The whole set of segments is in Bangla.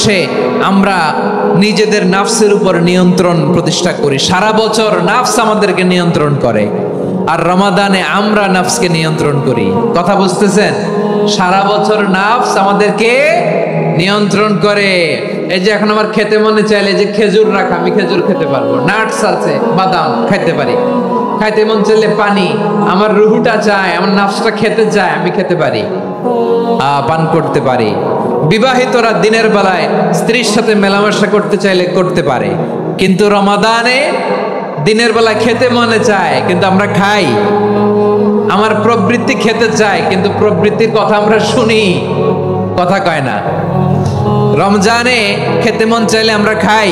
মাসে আমরা নিজেদের নাফসের উপর নিয়ন্ত্রণ প্রতিষ্ঠা করি। সারা বছর নাফস আমাদেরকে নিয়ন্ত্রণ করে, আর রমাদানে আমরা নাফসকে নিয়ন্ত্রণ করি। কথা বুঝতেছেন? সারা বছর নাফস আমাদেরকে নিয়ন্ত্রণ করে। এই যে এখন আমার খেতে মনে চাইলে যে খেজুর রাখা, আমি খেজুর খেতে পারবো, নাটস আছে, বাদাম খাইতে পারি। খাইতে মন চাইলে পানি, আমার রুহুটা চায়, আমার নাফসটা খেতে চায়, আমি খেতে পারি, পান করতে পারি। বিবাহিতরা দিনের বেলায় স্ত্রীর সাথে মেলামেশা করতে চাইলে করতে পারে, কিন্তু রমাদানে দিনের বেলা খেতে মনে চায় কিন্তু আমরা খাই। আমার প্রবৃত্তি খেতে চায় কিন্তু প্রবৃত্তির কথা আমরা শুনি, কথা কয় না। রমজানে খেতে মন চাইলে আমরা খাই,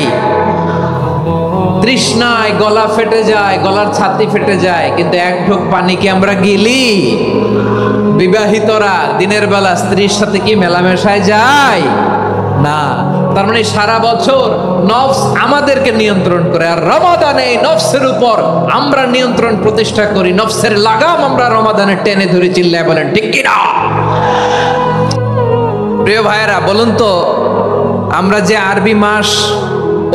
তৃষ্ণায় গলা ফেটে যায়, গলার ছাতি ফেটে যায়, কিন্তু এক ঢোক পানি কি আমরা গিলি? বিবাহিতরা দিনের বেলা স্ত্রীর সাথে কি মেলামেশায় যায় না। তার মানে সারা বছর নফস আমাদেরকে নিয়ন্ত্রণ করে, আর রমাদানে নফসের উপর আমরা নিয়ন্ত্রণ প্রতিষ্ঠা করি। নফসের লাগাম আমরা রমাদানে টেনে ধরে, চিল্লায় বলেন ঠিক কি না? প্রিয় ভাইয়েরা, বলুন তো, আমরা যে আরবি মাস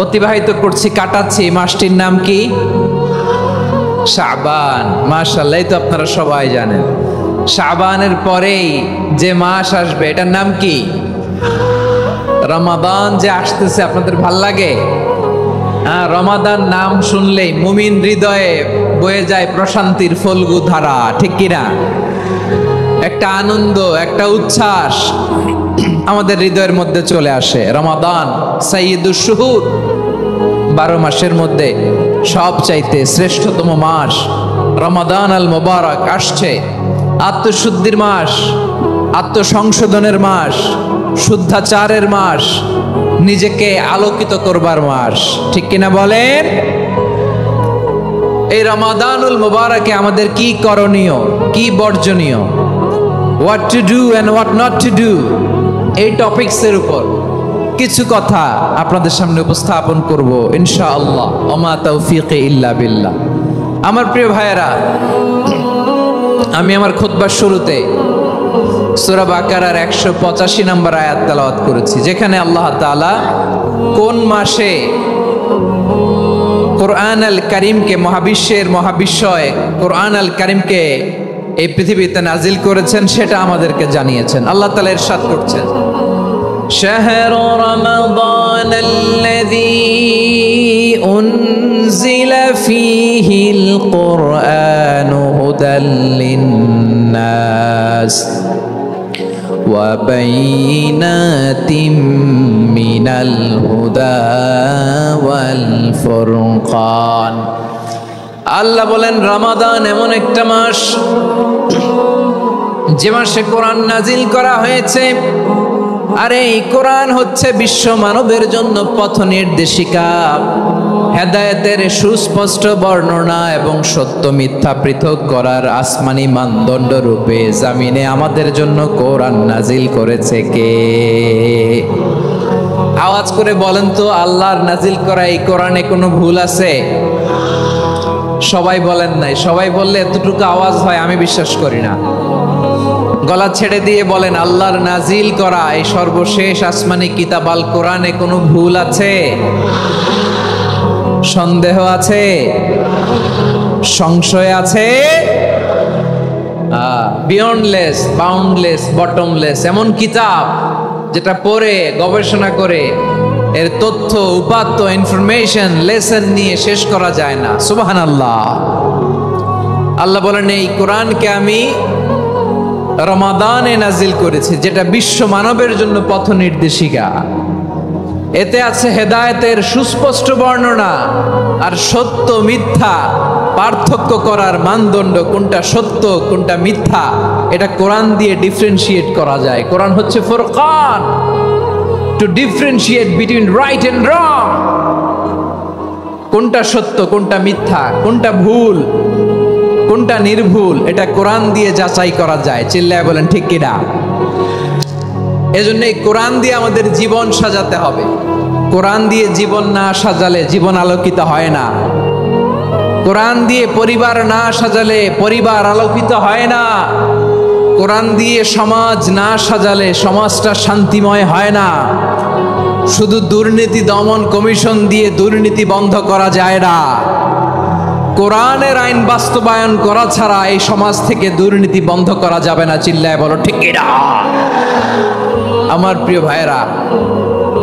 অতিবাহিত করছি, কাটাচ্ছি, মাসটির নাম কি? শাবান। মাশাআল্লাহ, তো আপনারা সবাই জানেন। শাবানের পরেই যে মাস আসবে এটার নাম কি? রমাদান। যে আসতেছে, আপনাদের ভাল লাগে? রমাদান নাম শুনলেই মুমিন হৃদয়ে বয়ে যায় প্রশান্তির ফল্গু ধারা, ঠিক কিনা? একটা আনন্দ, একটা উচ্ছ্বাস আমাদের হৃদয়ের মধ্যে চলে আসে। রমাদান সাইয়্যিদুশ শুহুর, 12 মাসের মধ্যে সবচাইতে শ্রেষ্ঠতম মাস রমাদান আল মুবারক আসছে। আত্মশুদ্ধির মাস, আত্মসংশোধনের মাস, শুদ্ধাচারের মাস, নিজেকে আলোকিত করবার মাস, ঠিক কিনা বলেন? এই রমাদানুল মুবারকে আমাদের কি করণীয়, কি বর্জনীয়, what to do and what not to do, এই টপিকসের উপর কিছু কথা আপনাদের সামনে উপস্থাপন করব ইনশাআল্লাহ। ওমা তাওফীকি ইল্লা বিল্লাহ। আমার প্রিয় ভাইয়েরা, আমি আমার খুতবার শুরুতে সূরা বাকারার 185 নম্বর আয়াত তেলাওয়াত করেছি, যেখানে আল্লাহ তাআলা কোন মাসে কোরআন আল কারীমকে, মহাবিশ্বের মহাবিশ্বয় কোরআন আল কারীমকে এই পৃথিবীতে নাজিল করেছেন সেটা আমাদেরকে জানিয়েছেন। আল্লাহ তাআলা ইরশাদ করছেন, শাহরু রমাদান আল্লাযী উনজিলা ফীহিল কুরআনু হুদাল লিন্নাস ওয়া বাইনাতিম মিনাল হুদা ওয়াল ফুরকান। আল্লাহ বলেন, রমাদান এমন একটা মাস যে মাসে কোরআন নাজিল করা হয়েছে, আর এই কোরআন হচ্ছে বিশ্ব মানবের জন্য পথ নির্দেশিকা, হেদায়েতের সুস্পষ্ট বর্ণনা এবং সত্য মিথ্যা পৃথক করার আসমানি মানদণ্ড রূপে জামিনে আমাদের জন্য কোরআন নাজিল করেছে কে? আওয়াজ করে বলেন তো, আল্লাহর নাজিল করা এই কোরআনে কোনো ভুল আছে? সবাই বলেন নাই। সবাই বললে এতটুকু আওয়াজ হয় আমি বিশ্বাস করি না। গলা ছেড়ে দিয়ে বলেন, আল্লাহর নাজিল করা এই সর্বশেষ আসমানি কিতাব আল কোরআনে কোনো ভুল আছে? সন্দেহ আছে? সংশয় আছে? বিয়ন্ডলেস, বাউন্ডলেস, বটমলেস, এমন কিতাব যেটা পড়ে গবেষণা করে এর তথ্য, উপাত্ত, ইনফরমেশন, লেসন নিয়ে শেষ করা যায় না। সুবহানাল্লাহ। আল্লাহ বলেন, এই কোরআনকে আমি রমাদানে নাজিল করেছি, যেটা বিশ্ব মানবের জন্য পথ নির্দেশিকা। এতে আছে হেদায়েতের সুস্পষ্ট বর্ণনা, আর সত্য মিথ্যা পার্থক্য করার মানদণ্ড, কোনটা সত্য কোনটা মিথ্যা এটা কোরআন দিয়ে ডিফারেন্সিয়েট করা যায়। কোরআন হচ্ছে Furqan, to differentiate between right and wrong. কোনটা সত্য, কোনটা মিথ্যা, কোনটা ভুল, কোনটা নির্ভুল, এটা কোরআন দিয়ে যাচাই করা যায়। চিল্লায় বলেন ঠিক কিনা? এজন্য এই কোরআন দিয়ে আমাদের জীবন সাজাতে হবে। কোরআন দিয়ে জীবন না সাজালে জীবন আলোকিত হয় না। কোরআন দিয়ে পরিবার না সাজালে পরিবার আলোকিত হয় না। কোরআন দিয়ে সমাজ না সাজালে সমাজটা শান্তিময় হয় না। শুধু দুর্নীতি দমন কমিশন দিয়ে দুর্নীতি বন্ধ করা যায় না। কোরআনের আইন বাস্তবায়ন করা ছাড়া এই সমাজ থেকে দুর্নীতি বন্ধ করা যাবে না। চিল্লায় বলো ঠিক না? আমার প্রিয় ভাইরা,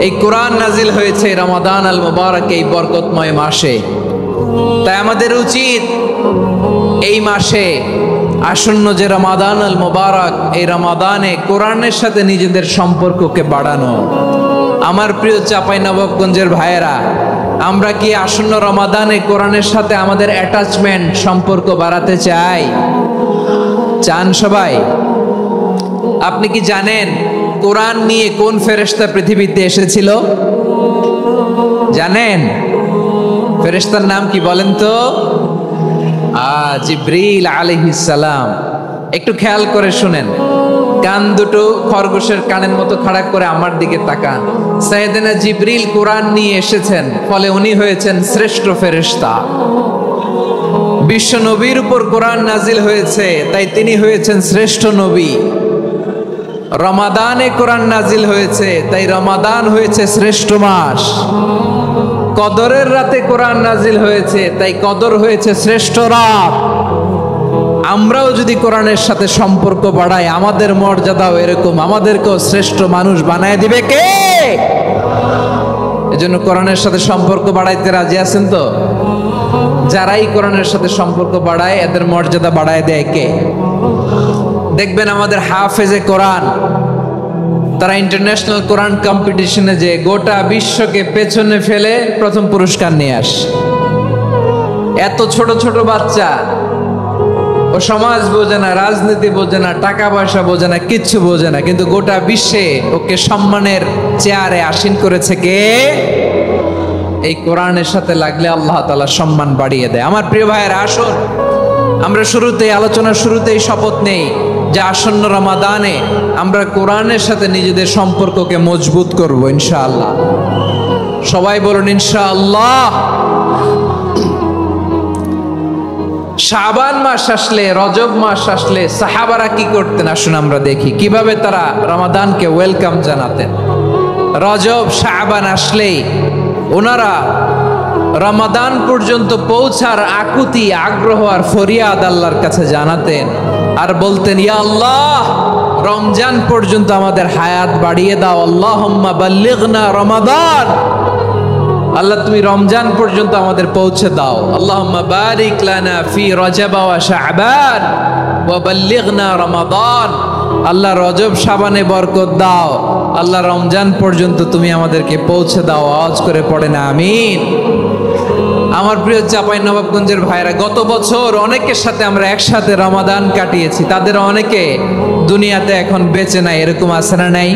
এই কোরআন নাজিল হয়েছে রমাদান আল মুবারক, এই বরকতময় মাসে। তাই আমাদের উচিত এই মাসে আসন্ন যে রমাদান আল মুবারক, এই রমাদানে কোরআনের সাথে নিজেদের সম্পর্ককে বাড়ানো। আমার প্রিয় চাঁপাইনবাবগঞ্জের ভাইয়েরা, আমরা কি আসন্ন রমাদানে কোরআনের সাথে আমাদের অ্যাটাচমেন্ট, সম্পর্ক বাড়াতে চাই? চান সবাই? আপনি কি জানেন কোরআন নিয়ে কোন ফেরেশতা পৃথিবীতে এসেছিল? জানেন? ফেরেশতার নাম কি বলেন তো? জিবরিল আলাইহিস সালাম। একটু খেয়াল করে শুনেন, কান দুটো খরগোশের কানের মতো খাড়া করে আমার দিকে তাকান। সাইয়েদনা জিবরিল কোরআন নিয়ে এসেছেন, ফলে উনি হয়েছেন শ্রেষ্ঠ ফেরেশতা। বিশ্ব নবীর উপর কোরআন নাজিল হয়েছে, তাই তিনি হয়েছেন শ্রেষ্ঠ নবী। রমাদানে কোরআন নাজিল হয়েছে, তাই রমাদান হয়েছে শ্রেষ্ঠ মাস। কদরের রাতে কোরআন নাজিল হয়েছে, তাই কদর হয়েছে শ্রেষ্ঠ রাত। আমরাও যদি কোরআনের সাথে সম্পর্ক বাড়াই, আমাদের মর্যাদাও এরকম, আমাদেরকেও শ্রেষ্ঠ মানুষ বানায় দিবে কে? এজন্য কোরআনের সাথে সম্পর্ক বাড়াইতে রাজি আছেন তো? যারাই কোরআনের সাথে সম্পর্ক বাড়ায়, এদের মর্যাদা বাড়ায় দেয় কে? দেখবেন আমাদের হাফেজে কোরআন, তারা ইন্টারন্যাশনাল কোরআন কম্পিটিশনে যে গোটা বিশ্বকে পেছনে ফেলে প্রথম পুরস্কার নিয়ে আসে। এত ছোট ছোট বাচ্চা, ও সমাজ বোঝে না, রাজনীতি বোঝে না, টাকা পয়সা বোঝে না, কিচ্ছু বোঝে না, কিন্তু গোটা বিশ্বে ওকে সম্মানের চেয়ারে আসীন করেছে কে? এই কোরআনের সাথে লাগলে আল্লাহ তাআলা সম্মান বাড়িয়ে দেয়। আমার প্রিয় ভাইয়েরা, আসুন আমরা শুরুতেই, আলোচনার শুরুতেই শপথ নেই যে আসন্ন রমাদানে আমরা কোরআনের সাথে নিজেদের সম্পর্ককে মজবুত করব ইনশাআল্লাহ। সবাই বলুন ইনশাআল্লাহ। শাবান মাস আসলে, রজব মাস আসলে সাহাবারা কি করতেন? আসুন আমরা দেখি কিভাবে তারা রমাদানকে ওয়েলকাম জানাতেন। রজব শাবান আসলেই ওনারা রমাদান পর্যন্ত পৌঁছার আকুতি, আগ্রহ আর ফরিয়াদ আল্লাহর কাছে জানাতেন আর বলতেন, ইয়া আল্লাহ, রমজান পর্যন্ত আমাদের হায়াত বাড়িয়ে দাও। আল্লাহুম্মা বাল্লিগনা রমাদান, আল্লাহ তুমি রমজান পর্যন্ত আমাদের পৌঁছে দাও। আল্লাহুম্মা বারিক লানা ফি রজব ওয়া শাবান ওয়া বাল্লিগনা রমাদান, আল্লাহ রজব শাবানে বরকত দাও, আল্লাহ রমজান পর্যন্ত তুমি আমাদেরকে পৌঁছে দাও। আওয়াজ করে পড়েন আমিন। আমার প্রিয় চাঁপাইনবাবগঞ্জের ভাইরা, গত বছর অনেকের সাথে আমরা একসাথে রমাদান কাটিয়েছি, তাদের অনেকে দুনিয়াতে এখন বেঁচে নাই, এরকম আছে না নাই?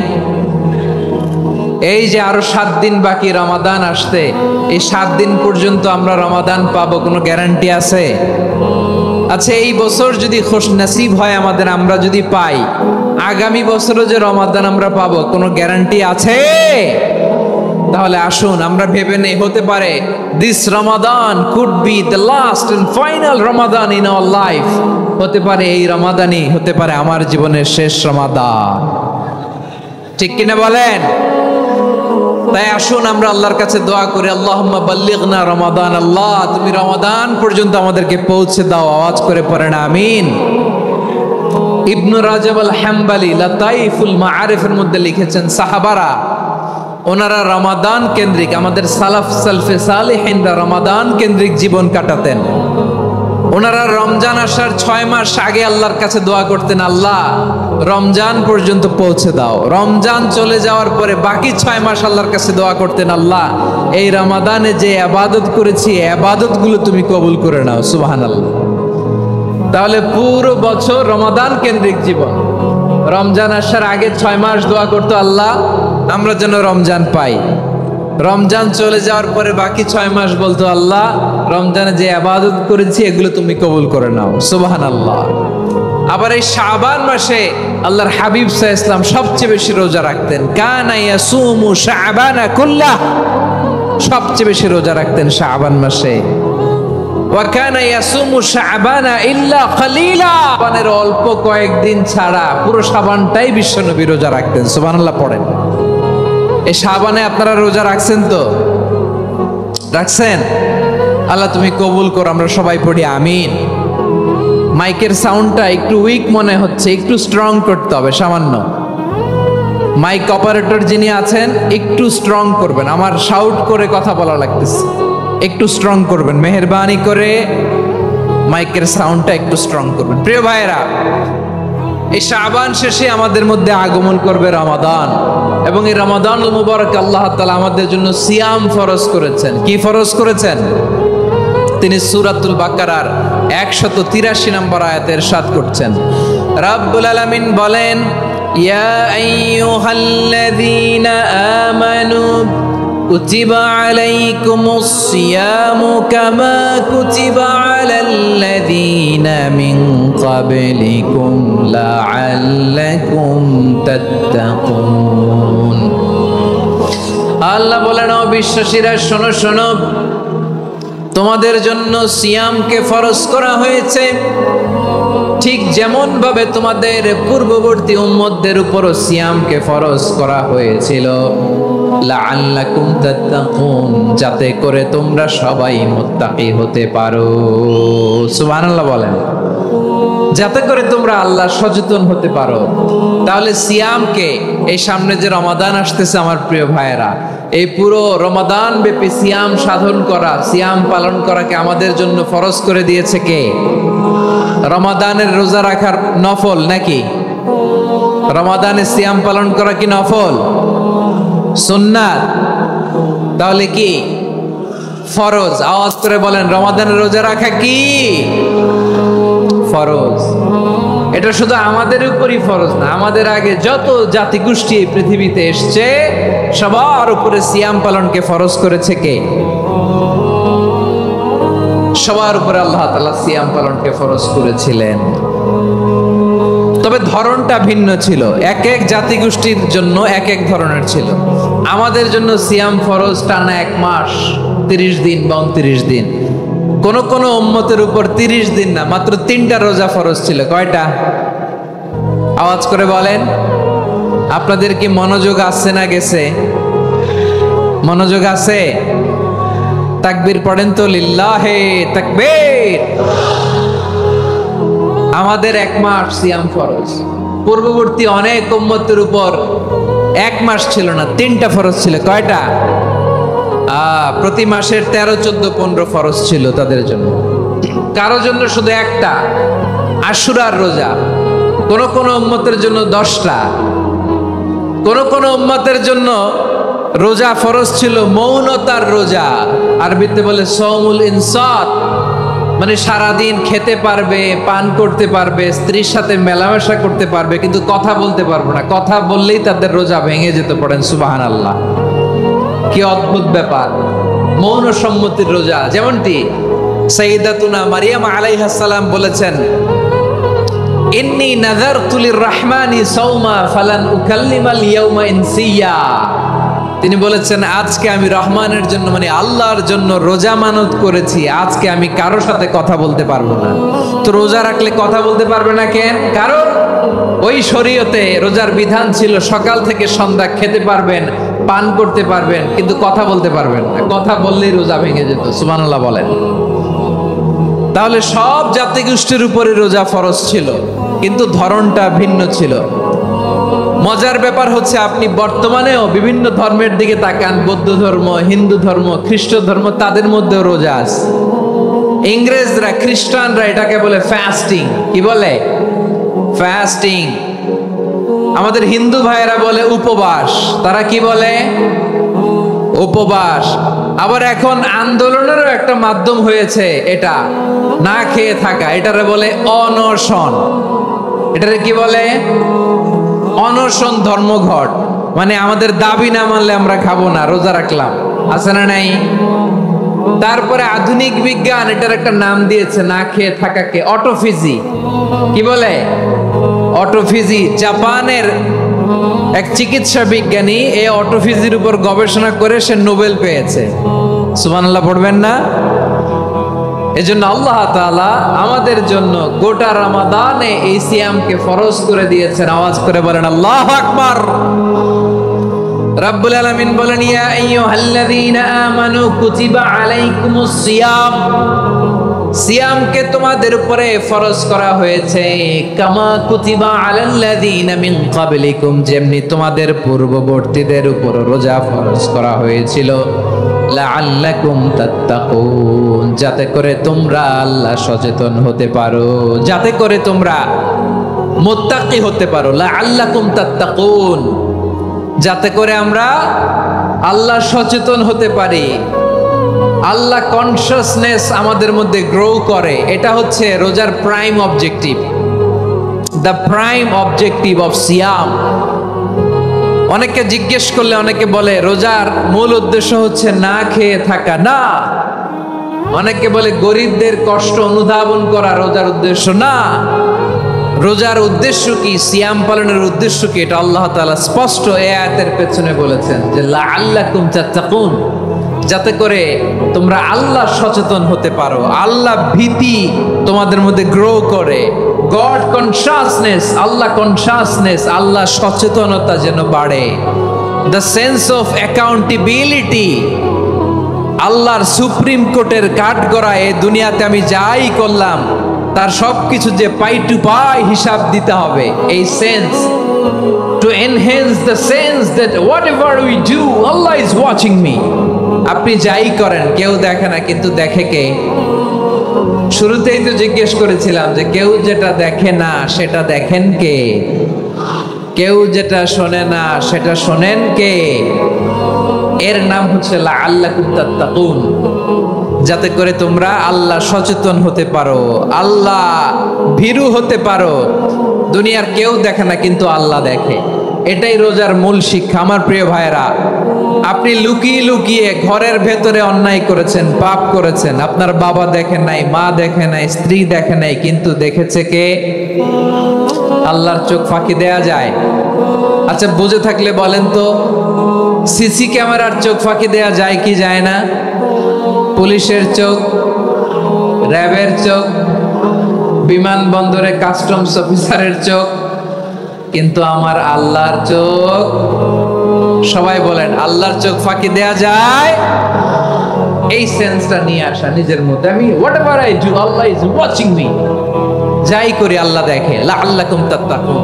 এই যে আরো 7 দিন বাকি রমাদান আসতে, এই 7 দিন পর্যন্ত আমরা রমাদান পাবো, কোনো গ্যারান্টি আছে? আচ্ছা, এই বছর যদি খুশ নসিব হয় আমাদের, আমরা যদি পাই, আগামী বছরও যে রমাদান আমরা পাবো, কোনো গ্যারান্টি আছে? তাহলে আসুন আমরা ভেবে নেই, হতে পারে this Ramadan could be the last and final Ramadan in our life. হতে পারে এই রমাদানই হতে পারে আমার জীবনের শেষ রমাদান। ঠিক কিনা বলেন? তাই আসুন আমরা আল্লাহর কাছে দোয়া করি, আল্লাহুম্মা বাল্লিগনা রমাদান, আল্লাহ তুমি রমাদান পর্যন্ত আমাদেরকে পৌঁছে দাও। আওয়াজ করে পড়েন আমিন। ইবনু রাজব আল হাম্বলি লাতাইফুল মাআরিফের মধ্যে লিখেছেন, সাহাবারা ওনারা রমাদান কেন্দ্রিক, আমাদের সালাফ সালফে সালেহিনরা রমাদান কেন্দ্রিক জীবন কাটাতেন। ওনারা রমজান আসার 6 মাস আগে আল্লাহর কাছে দোয়া করতেন, আল্লাহ রমজান পর্যন্ত পৌঁছে দাও। রমজান চলে যাওয়ার পরে বাকি 6 মাস আল্লাহর কাছে দোয়া করতেন, আল্লাহ এই রমাদানে যে ইবাদত করেছি, ইবাদতগুলো তুমি কবুল করে নাও। সুবহানাল্লাহ। তাহলে পুরো বছর রমাদান কেন্দ্রিক জীবন। রমজান আসার আগে 6 মাস দোয়া করতো, আল্লাহ আমরা যেন রমজান পাই। রমজান চলে যাওয়ার পরে বাকি 6 মাস বলতো, আল্লাহ রমজানে যে ইবাদত করেছি এগুলো তুমি কবুল করে নাও। সুবহানাল্লাহ। আবার এই শাবান মাসে আল্লাহর হাবিব সাল্লাল্লাহু আলাইহি ওয়াসাল্লাম সবচেয়ে বেশি রোজা রাখতেন। কানা ইয়াসুমু শাবানা কুল্লাহ, সবচেয়ে বেশি রোজা রাখতেন শাবান মাসে। ওয়া কানা ইয়াসুমু শাবানা ইল্লা কলিলা, শাবানের অল্প কয়েকদিন ছাড়া পুরো শাবানটাই বিশ্বনবী রোজা রাখতেন। সুবহানাল্লাহ পড়েন। এই শাবানে আপনারা রোজা রাখছেন তো? রাখছেন? আল্লাহ তুমি কবুল করো, আমরা সবাই পড়ি আমিন। মাইকের সাউন্ডটা একটু উইক মনে হচ্ছে, একটু স্ট্রং করতে হবে সামান্য। মাইক অপারেটর যিনি আছেন একটু স্ট্রং করবেন, আমার শাউট করে কথা বলা লাগতেছে, একটু স্ট্রং করবেন মেহেরবানি করে, মাইকের সাউন্ডটা একটু স্ট্রং করবেন। প্রিয় ভাইয়েরা, এই শাবান শেষে আমাদের মধ্যে আগমন করবে রমাদান, এবং এই রমাদানুল মুবারক আল্লাহ তাআলা আমাদের জন্য সিয়াম ফরজ করেছেন। কি ফরজ করেছেন? তিনি সূরাতুল বাকারার 183 নম্বর আয়াতে ইরশাদ করছেন, রব্বুল আলামিন বলেন, ইয়া আইয়ুহাল্লাযীনা আমানু কুতিবা আলাইকুমুস সিয়ামু কামা কুতিবা আলাল্লাযীনা মিন ক্বাবলিকুম লাআল্লাকুম তাত্তাকুন। আল্লাহ বলেন, ও বিশ্বাসীরা শোনো শোনো, তোমাদের জন্য সিয়ামকে ফরজ করা হয়েছে, ঠিক যেমন ভাবে তোমাদের পূর্ববর্তী উম্মতদের উপরও সিয়ামকে ফরজ করা হয়েছিল, লাআল্লাকুম তাত্তাকুন, যাতে করে তোমরা সবাই মুত্তাকি হতে পারো। সুবহানাল্লাহ বলেন, যাতে করে তোমরা আল্লাহ সচেতন হতে পারো। তাহলে সিয়ামকে, এই সামনে যে রমাদান আসতেছে আমার প্রিয় ভাইয়েরা, এই পুরো রমাদান ব্যাপী সিয়াম সাধন করা, সিয়াম পালন করাকে আমাদের জন্য ফরজ করে দিয়েছে কে? রমাদানের রোজা রাখার নফল নাকি? রমাদানের সিয়াম পালন করা কি নফল? সুন্নাত? তাহলে কি ফরজ? আওয়াজ করে বলেন, রমাদানের রোজা রাখা কি ফরজ? এটা শুধু আমাদের উপরই ফরজ না, আমাদের আগে যত জাতিগোষ্ঠী এই পৃথিবীতে এসছে সবার উপরে সিয়াম পালনকে ফরজ করেছে কে? সবার উপরে আল্লাহ তাআলা সিয়াম পালনকে ফরজ করেছিলেন। তবে ধরনটা ভিন্ন ছিল, এক এক জাতিগোষ্ঠীর জন্য এক এক ধরনের ছিল। আমাদের জন্য সিয়াম ফরজ টানা 1 মাস 30 দিন বা 29 দিন। কোন কোন উম্মতের উপর 30 দিন না, মাত্র 3টা রোজা ফরজ ছিল। কয়টা? আওয়াজ করে বলেন। আপনাদের কি মনোযোগ আসছে না গেছে? মনোযোগ আছে? তাকবীর পড়েন তো, লিল্লাহে তাকবীর। আমাদের 1 মাস সিয়াম ফরজ, পূর্ববর্তী অনেক উম্মতের উপর 1 মাস ছিল না, 3টা ফরজ ছিল। কয়টা? প্রতি মাসের 13, 14, 15 ফরজ ছিল তাদের জন্য। কারো জন্য শুধু একটা, আশুরার রোজা। কোন কোন উম্মতের জন্য 10টা। কোন কোন উম্মতের জন্য রোজা ফরজ ছিল মৌনতার রোজা, আরবিতে বলে সওমুল ইনসাত, মানে সারাদিন খেতে পারবে, পান করতে পারবে, স্ত্রীর সাথে মেলামেশা করতে পারবে, কিন্তু কথা বলতে পারবে না। কথা বললেই তাদের রোজা ভেঙে যেত। পড়েন সুবহানাল্লাহ। কি অদ্ভুত ব্যাপার! মৌন সম্মতির রোজা। যেমনটি সাইয়্যিদাতুনা মারিয়াম আলাইহিস সালাম বলেছেন, ইন্নী নাযারতু লির-রাহমানি সাওমা ফালান উকাল্লিমাল ইয়াওমা ইনসিয়া। তিনি বলেছেন, আজকে আমি রহমানের জন্য, মানে আল্লাহর জন্য রোজা মানত করেছি, আজকে আমি কারোর সাথে কথা বলতে পারবো না। তো রোজা রাখলে কথা বলতে পারবে না কেন? কারণ ওই শরীয়তে রোজার বিধান ছিল সকাল থেকে সন্ধ্যা খেতে পারবেন, পান করতে পারবেন, কিন্তু কথা বলতে পারবেন না। কথা বললেই রোজা ভেঙে যেত। সুবহানাল্লাহ বলেন। তাহলে সব জাতিগোষ্ঠীর উপরে রোজা ফরজ ছিল, কিন্তু ধরনটা ভিন্ন ছিল। মজার ব্যাপার হচ্ছে, আপনি বর্তমানেও বিভিন্ন ধর্মের দিকে তাকান, বৌদ্ধ ধর্ম, হিন্দু ধর্ম, খ্রিস্ট ধর্ম, তাদের মধ্যেও রোজা আছে। ইংরেজরা, খ্রিস্টানরা এটাকে বলে ফাস্টিং। কি বলে? ফাস্টিং। আমাদের হিন্দু ভাইয়েরা বলে উপবাস। তারা কি বলে? উপবাস। আবার এখন আন্দোলনেরও একটা মাধ্যম হয়েছে এটা, না খেয়ে থাকা। এটারে বলে অনশন। এটারে কি বলে? অনশন ধর্মঘট। মানে আমাদের দাবি না মানলে আমরা খাবো না, রোজা রাখলাম। আছে না নাই? তারপরে আধুনিক বিজ্ঞান এটার একটা নাম দিয়েছে, না খেয়ে থাকাকে অটোফিজি। কি বলে? অটোফিজি। জাপানের এক চিকিৎসা বিজ্ঞানী এই অটোফিজির উপর গবেষণা করে সে নোবেল পেয়েছে। সুবহানাল্লাহ পড়বেন না? এজন্য আল্লাহ তাআলা আমাদের জন্য গোটা রমাদানে এই সিয়ামকে ফরজ করে দিয়েছেন। আওয়াজ করে বলেন আল্লাহু আকবার। রাব্বুল আলামিন বলেন, ইয়া আইয়ুহাল্লাযীনা আমানু কুতিবা আলাইকুমুস সিয়াম, সিয়ামকে তোমাদের উপরে ফরজ করা হয়েছে, কামা কুতিবা আলাল্লাযীনা মিন ক্বাবলিকুম, যেমনি তোমাদের পূর্ববর্তীদের উপর রোজা ফরজ করা হয়েছিল, লাআল্লাকুম তাত্তাকুন, যাতে করে তোমরা আল্লাহ সচেতন হতে পারো, যাতে করে তোমরা মুত্তাকি হতে পারো। লাআল্লাকুম তাত্তাকুন, যাতে করে আমরা আল্লাহ সচেতন হতে পারি, আল্লাহ কনসিয়াসনেস আমাদের মধ্যে গ্রো করে। এটা হচ্ছে রোজার prime objective, the prime objective of সিয়াম। অনেকে জিজ্ঞেস করলে অনেকে বলে রোজার মূল উদ্দেশ্য হচ্ছে না খেয়ে থাকা। না, অনেকে বলে গরিবদের কষ্ট অনুধাবন করা রোজার উদ্দেশ্য না। রোজার উদ্দেশ্য কি, সিয়াম পালনের উদ্দেশ্য কি, এটা আল্লাহ তাআলা স্পষ্ট এই আয়াতের পেছনে বলেছেন যে লাআল্লাকুম তাত্তাকুন, যাতে করে তোমরা আল্লাহ সচেতন হতে পারো, আল্লাহ ভীতি তোমাদের মধ্যে গ্রো করে, গড কনসিয়াসনেস, আল্লাহ কনসিয়াসনেস, আল্লাহ সচেতনতা যেন বাড়ে, দ্য সেন্স অফ অ্যাকাউন্টেবিলিটি, আল্লাহর সুপ্রিম কোর্টের কাঠগড়ায় এই দুনিয়াতে আমি যাই করলাম তার সবকিছু যে পাই টু পাই হিসাব দিতে হবে, এই sense, to enhance the sense that whatever we do Allah is watching me. আপনি যাই করেন কেউ দেখে না, কিন্তু দেখে কে? শুরুতেই তো জিজ্ঞেস করেছিলাম যে কেউ যেটা দেখে না সেটা দেখেন কে? কেউ যেটা শোনে না সেটা শোনেন কে? এর নাম হচ্ছে লাআল্লাকুম তাত্তাকুন, যাতে করে তোমরা আল্লাহ সচেতন হতে পারো, আল্লাহ ভীরু হতে পারো। দুনিয়ার কেউ দেখে না, কিন্তু আল্লাহ দেখে। এটাই রোজার মূল শিক্ষা। আমার প্রিয় ভাইরা, আপনি লুকিয়ে লুকিয়ে ঘরের ভেতরে অন্যায় করেছেন, পাপ করেছেন, আপনার বাবা দেখে নাই, মা দেখে নাই, স্ত্রী দেখে নাই, কিন্তু দেখেছে কে? আল্লাহর চোখ ফাঁকি দেয়া যায়? আচ্ছা, বুঝে থাকলে বলেন তো, সিসি ক্যামেরার চোখ ফাঁকি দেয়া যায় কি যায় না? পুলিশের চোখ, র্যাবের চোখ, বিমানবন্দরে কাস্টমস অফিসারের চোখ, কিন্তু আমার আল্লাহর চোখ? সবাই বলেন, আল্লাহর চোখ ফাঁকি দেয়া যায়? এই সেন্সটা নিয়ে আসা নিজের মধ্যে, আমি whatever I do Allah is watching me, যাই করি আল্লাহ দেখে। লাআল্লাকুম তাত্তাকুন।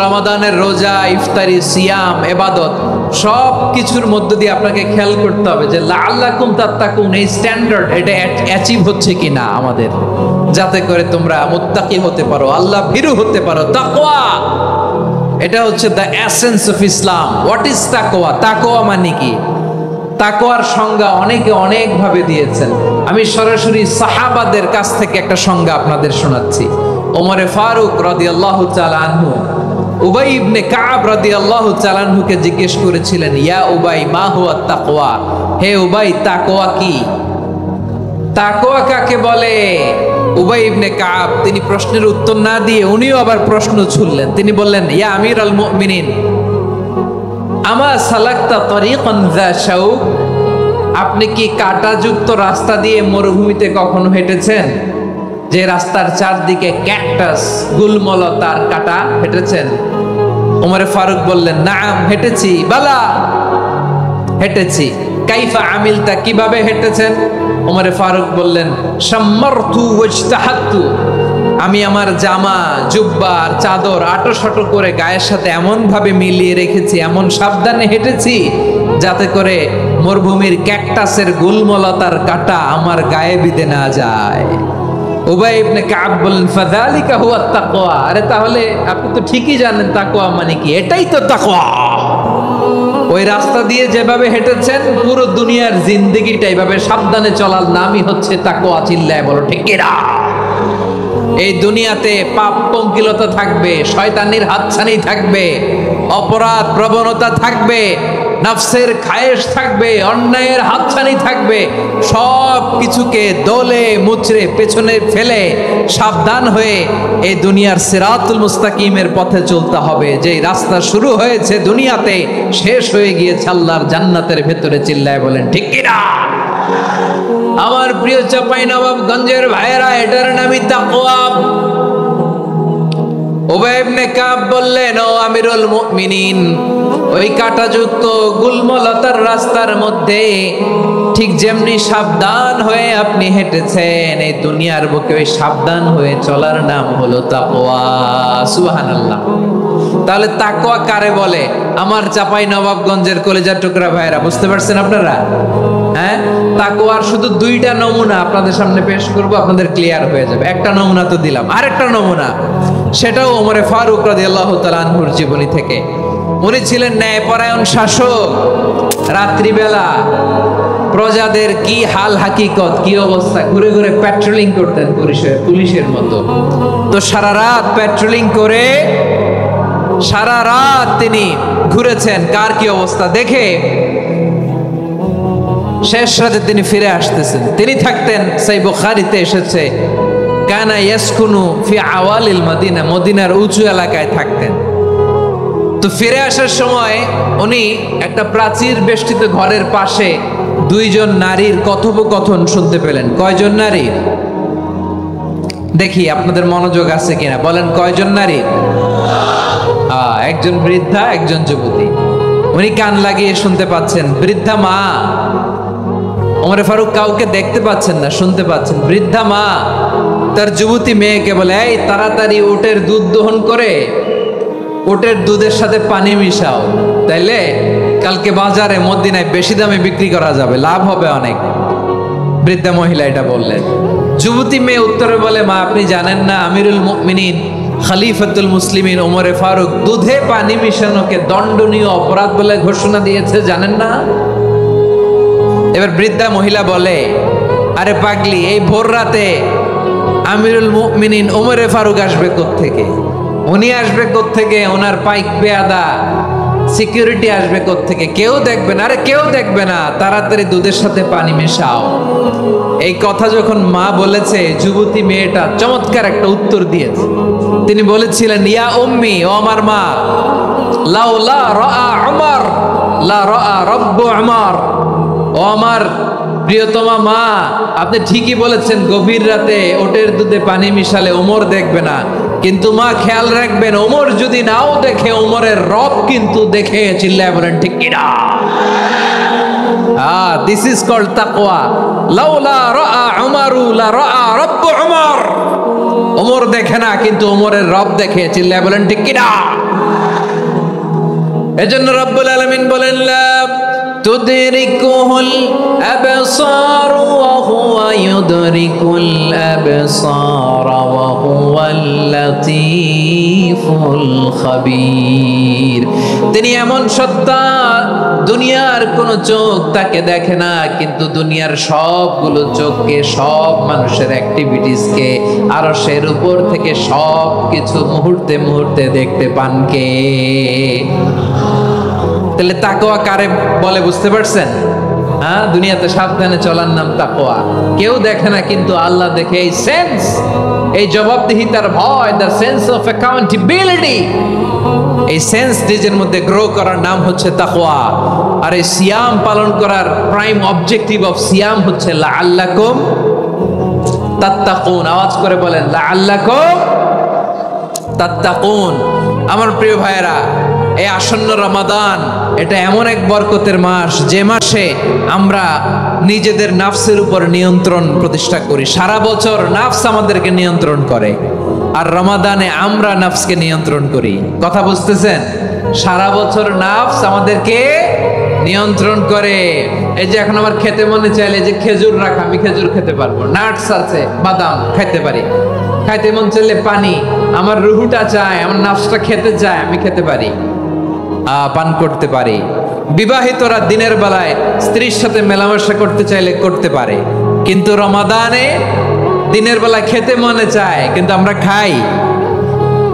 রমাদানের রোজা, ইফতারি, সিয়াম, ইবাদত সব কিছুর মধ্য দিয়ে আপনাকে খেয়াল করতে হবে যে লাআল্লাকুম তাত্তাকুন, এই স্ট্যান্ডার্ড এটা অ্যাচিভ হচ্ছে কিনা আমাদের, যাতে করে তোমরা মুত্তাকি হতে পারো, আল্লাহ ভীরু হতে পারো। তাকওয়া, এটা হচ্ছে the essence of Islam. What is তাকওয়া? তাকওয়া মানে কি? তাকওয়ার সংজ্ঞা অনেকে অনেক ভাবে দিয়েছেন। আমি সরাসরি সাহাবাদের কাছ থেকে একটা সংজ্ঞা আপনাদের শোনাচ্ছি। ওমরে ফারুক রাদিয়াল্লাহু তাআলা আনহু উবাই ইবনে কাব রাদিয়াল্লাহু তাআলা আনহুকে জিজ্ঞেস করেছিলেন, ইয়া উবাই মা হুয়া তাকওয়া, হে উবাই তাকওয়া কি? তাকওয়া কাকে বলে? উবাই ইবনে কাব তিনি প্রশ্নের উত্তর না দিয়ে উনিও আবার প্রশ্ন ছুড়লেন। তিনি বললেন, ইয়া আমিরুল মুমিনিন, আমা সালাকতা তরিকান যা শাউক, আপনি কি কাঁটাযুক্ত রাস্তা দিয়ে মরুভূমিতে কখনো হেঁটেছেন? যে রাস্তার চারদিকে ক্যাকটাস, গুলমলতার কাঁটা, হেঁটেছেন? ওমরে ফারুক বললেন, নাম হেঁটেছি। বালা, হেঁটেছি। কাইফা আমিলতা, কিভাবে হেঁটেছেন? ওমরে ফারুক বললেন, শাম্মারতু ওয়াজতাহাতু, আমি আমার জামা, জুব্বা আর চাদর আটোসাটো করে গায়ের সাথে এমন ভাবে মিলিয়ে রেখেছি, এমন সাবধানে হেঁটেছি যাতে করে মরুভূমির ক্যাকটাসের গুলমলতার কাঁটা আমার গায়ে বিঁধে না যায়। উবাই ইবনে কাব বললেন, ফাযালিকা হুয়া তাকওয়া, আরে তাহলে আপনি তো ঠিকই জানেন তাকওয়া মানে কি, এটাই তো তাকওয়া। ওই রাস্তা দিয়ে যেভাবে হেঁটেছেন, পুরো দুনিয়ার জিন্দেগিটা এইভাবে সাবধানে চলার নামই হচ্ছে তাকওয়া। চিল্লায় বলো ঠিক কিনা? এই দুনিয়াতে পাপ পঙ্কিলতা থাকবে, শয়তানির হাতছানি থাকবে, অপরাধ প্রবণতা থাকবে, নফসের খায়েশ থাকবে, অন্যায়ের হাতছানি থাকবে, সব কিছুকে দোলে মুচড়ে পেছনে ফেলে সাবধান হয়ে এই দুনিয়ার সিরাতুল মুস্তাকিমের পথে চলতে হবে। যেই রাস্তা শুরু হয়েছে দুনিয়াতে, শেষ হয়ে গিয়েছে আল্লাহর জান্নাতের ভেতরে। চিল্লায় বলেন ঠিক কিনা? আমার প্রিয় চাঁপাইনবাবগঞ্জের ভাইয়েরা, এটার নামই তাকওয়া। উবাই ইবনে কাব বললেন, ও আমিরুল মুমিনিন, ওই কাঁটাযুক্ত গুল্মলতার রাস্তার মধ্যে ঠিক যেমনি সাবধান হয়ে আপনি হেঁটেছেন, এই দুনিয়ার বুকে ওই সাবধান হয়ে চলার নাম হলো তাকওয়া। সুবহানাল্লাহ। তাহলে তাকওয়া কারে বলে? আমার চাপাই নবাবগঞ্জের কলেজার টুকরা ভাইরা, বুঝতে পারছেন আপনারা? হ্যাঁ, তাকওয়ার শুধু দুইটা নমুনা আপনাদের সামনে পেশ করব, আপনাদের ক্লিয়ার হয়ে যাবে। একটা নমুনা তো দিলাম, আরেকটা নমুনা, সেটাও ওমরে ফারুক রাদিয়াল্লাহু তাআলা আনহুর জীবনী থেকে। উনি ছিলেন ন্যায়পরায়ণ শাসক। রাত্রিবেলা প্রজাদের কি হাল হাকিকত, কি অবস্থা, ঘুরে ঘুরে প্যাট্রোলিং করতেন পুলিশের মতো। তো সারা রাত প্যাট্রোলিং করে সারা রাত তিনি ঘুরেছেন কার কি অবস্থা দেখে। শেষ রাতে তিনি ফিরে আসতেছেন। তিনি থাকতেন, সেই বুখারীতে এসেছে, কানা ইয়াসকুনু ফি আওয়ালিল মদিনা, মদিনার উঁচু এলাকায় থাকতেন। তো ফিরে আসার সময় উনি একটা প্রাচীর বেষ্টিত ঘরের পাশে দুইজন নারীর কথোপকথন শুনতে পেলেন। কয়জন নারীর? দেখি আপনাদের মনোযোগ আছে কিনা, বলেন কয়জন নারীর? একজন বৃদ্ধা, একজন যুবতী। উনি কান লাগিয়ে শুনতে পাচ্ছেন। বৃদ্ধা মা, ওমরে ফারুক কাউকে দেখতে পাচ্ছেন না, শুনতে পাচ্ছেন। বৃদ্ধা মা তার যুবতী মেয়েকে বলে, এই তাড়াতাড়ি উটের দুধ দহন করে উটের দুধের সাথে পানি মিশাও, তাইলে কালকে বাজারে মদিনায় বেশি দামে বিক্রি করা যাবে, লাভ হবে অনেক। বৃদ্ধা মহিলা এটা বললেন। যুবতী মেয়ে উত্তরে বলে, মা আপনি জানেন না আমিরুল মুমিনিন খলিফাতুল মুসলিমিন ওমরে ফারুক দুধে পানি মিশানোকে দণ্ডনীয় অপরাধ বলে ঘোষণা দিয়েছে, জানেন না? এবার বৃদ্ধা মহিলা বলে, আরে পাগলি, এই ভোর রাতে আমিরুল মুমিনিন ওমরে ফারুক আসবে কোত্থেকে? উনি আসবে কোত্থেকে? ওনার পাইক পেয়াদা সিকিউরিটি আসবে কোত্থেকে? কেউ দেখবে না। আরে কেউ দেখবে না, তাড়াতাড়ি দুধের সাথে পানি মেশাও। এই কথা যখন মা বলেছে, যুবতী মেয়েটা চমৎকার একটা উত্তর দিয়েছে। তিনি বলেছিলেন, ইয়া উম্মি, ও আমার মা, লাউলা রাআ উমর লা রাআ রাব্বু উমর। ও আমার প্রিয়তমা মা, আপনি ঠিকই বলেছেন, গভীর রাতে ওটের দুধে পানি মিশালে ওমর দেখবে না, কিন্তু মা খেয়াল রাখবেন, ওমর যদি নাও দেখে, ওমরের রব কিন্তু দেখে। চিল্লায় বলেন ঠিক কিনা? দিস ইজ কল্ড তাকওয়া। লাউলা রাআ উমরু লা রাআ রাব্বু উমর। ওমর দেখে না, কিন্তু ওমরের রব দেখে। চিল্লায় বলেন ঠিক কিনা? এজন্য রব্বুল আলামিন বলেন, লা তুদরিকুহুল আবসার ওয়া হুয়া ইউদরিকুল আবসার ওয়া হুয়াল লাতীফুল খাবীর। তিনি এমন সত্তা, দুনিয়ার কোন চোখ তাকে দেখে না, কিন্তু দুনিয়ার সবগুলো চোখকে, সব মানুষের অ্যাক্টিভিটিসকে, আরশের উপর থেকে সব কিছু মুহূর্তে মুহূর্তে দেখতে পান কে? তাহলে তাকওয়া কারে বলে বুঝতে পারছেন? হ্যাঁ, দুনিয়াতে সাবধানে চলার নাম তাকওয়া। কেউ দেখে না, কিন্তু আল্লাহ দেখে। এই সেন্স, এই জবাবদিহিতার ভয়, দ্য সেন্স অফ অ্যাকাউন্টেবিলিটি, এই সেন্স নিজের মধ্যে গ্রো করার নাম হচ্ছে তাকওয়া। আর এই সিয়াম পালন করার প্রাইম অবজেক্টিভ অফ সিয়াম হচ্ছে লাআল্লাকুম তাত্তাকুন। আওয়াজ করে বলেন, লাআল্লাকুম তাত্তাকুন। আমার প্রিয় ভাইয়েরা, এই আসন্ন রমাদান, এটা এমন এক বরকতের মাস, যে মাসে আমরা নিজেদের নাফসের উপর নিয়ন্ত্রণ প্রতিষ্ঠা করি। সারা বছর নাফস আমাদেরকে নিয়ন্ত্রণ করে, আর রমাদানে আমরা নাফসকে নিয়ন্ত্রণ করি। কথা বুঝতেছেন? সারা বছর নাফস আমাদেরকে নিয়ন্ত্রণ করে। এই যে এখন আমার খেতে মনে চাইলে যে খেজুর রাখা, আমি খেজুর খেতে পারবো, নাটস আছে, বাদাম খাইতে পারি। খাইতে মন চাইলে পানি, আমার রুহুটা চায়, আমার নাফসটা খেতে চায়, আমি খেতে পারি, পান করতে পারি। বিবাহিতরা দিনের বেলায় স্ত্রীর সাথে মেলামেশা করতে চাইলে করতে পারে, কিন্তু রমাদানে দিনের বেলায় খেতে মনে চায়, কিন্তু আমরা খাই।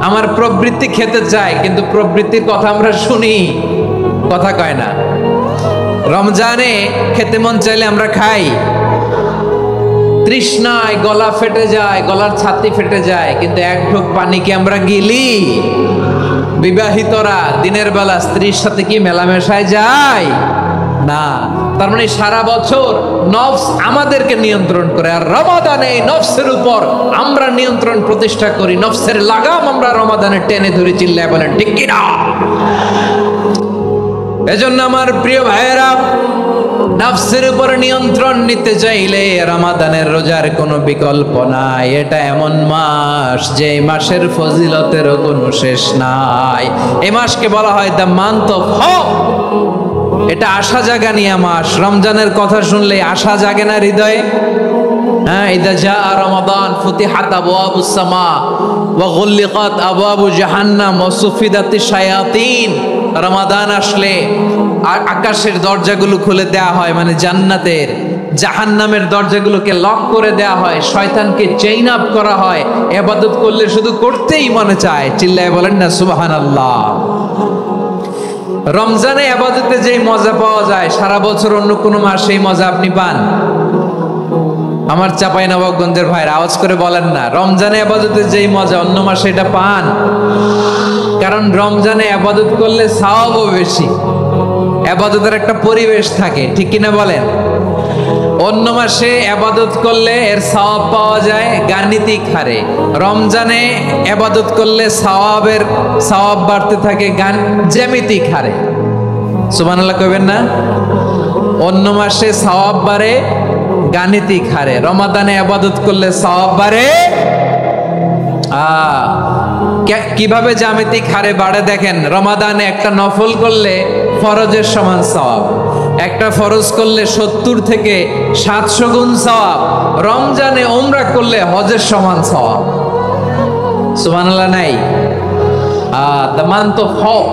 আমার প্রবৃত্তি খেতে চায়, কিন্তু প্রবৃত্তির কথা আমরা শুনি, কথা কয় না। রমজানে খেতে মন চাইলে আমরা খাই, তৃষ্ণায় গলা ফেটে যায়, গলার ছাতি ফেটে যায়, কিন্তু এক ঢোক পানিকে আমরা গিলি। বিবাহিতরা দিনের বেলা স্ত্রীর সাথে কি মেলামেশায় যায় না? তার মানে সারা বছর নফস আমাদেরকে নিয়ন্ত্রণ করে, আর রমাদানে এই নফসের উপর আমরা নিয়ন্ত্রণ প্রতিষ্ঠা করি। নফসের লাগাম আমরা রমাদানে টেনে ধরে। চিল্লায় বলেন ঠিক কিনা? এজন্য আমার প্রিয় ভাইয়েরা, নাফসের উপর নিয়ন্ত্রণ নিতে চাইলে রমাদানের রোজার কোনো বিকল্প নাই। এটা এমন মাস যে মাসের ফজিলতেরও কোনো শেষ নাই। এই মাসকে বলা হয় দ্য মান্থ অফ হোপ। এটা আশা জাগানিয়া মাস। রমজানের কথা শুনলে আশা জাগে না হৃদয়ে? হ্যাঁ, ইদা জাআ রমাদান ফুতিহাত আবওয়াবুস সামা ওয়া গুল্লিকাত আবওয়াবু জাহান্নাম ওয়া সুফিদাতিশ শায়াতিন। রমাদান আসলে আকাশের দরজাগুলো খুলে দেয়া হয়, মানে জান্নাতের। জাহান্নামের দরজাগুলোকে লক করে দেয়া হয়, শয়তানকে চেইন আপ করা হয়। ইবাদত করলে শুধু করতেই মনে চায়। চিল্লায় বলেন না সুবহানাল্লাহ। রমজানে ইবাদতে যেই মজা পাওয়া যায়, সারা বছর অন্য কোনো মাসে এই মজা আপনি পান? আমার চাঁপাইনবাবগঞ্জের ভাইরা আওয়াজ করে বলেন না, রমজানে ইবাদতে যেই মজা অন্য মাসে এটা পান? কারণ রমজানে ইবাদত করলে সওয়াবও বেশি, ইবাদতের একটা পরিবেশ থাকে, ঠিক কিনা বলেন? অন্য মাসে ইবাদত করলে এর সওয়াব পাওয়া যায় গাণিতিক হারে, রমজানে ইবাদত করলে সওয়াব বাড়তে থাকে জ্যামিতিক হারে। সুবহানাল্লাহ কইবেন না? অন্য মাসে সওয়াব বাড়ে গাণিতিক হারে, রমাদানে ইবাদত করলে সওয়াব বাড়ে কিভাবে জ্যামিতিক হারে বাড়ে দেখেন। রমাদানে একটা নফল করলে ফরজের সমান সওয়াব, একটা ফরজ করলে 70 থেকে 700 গুণ সওয়াব। রমজানে উমরা করলে হজের সমান সওয়াব। সুবহানাল্লাহ নাই? দ্য মান্থ অফ হোপ,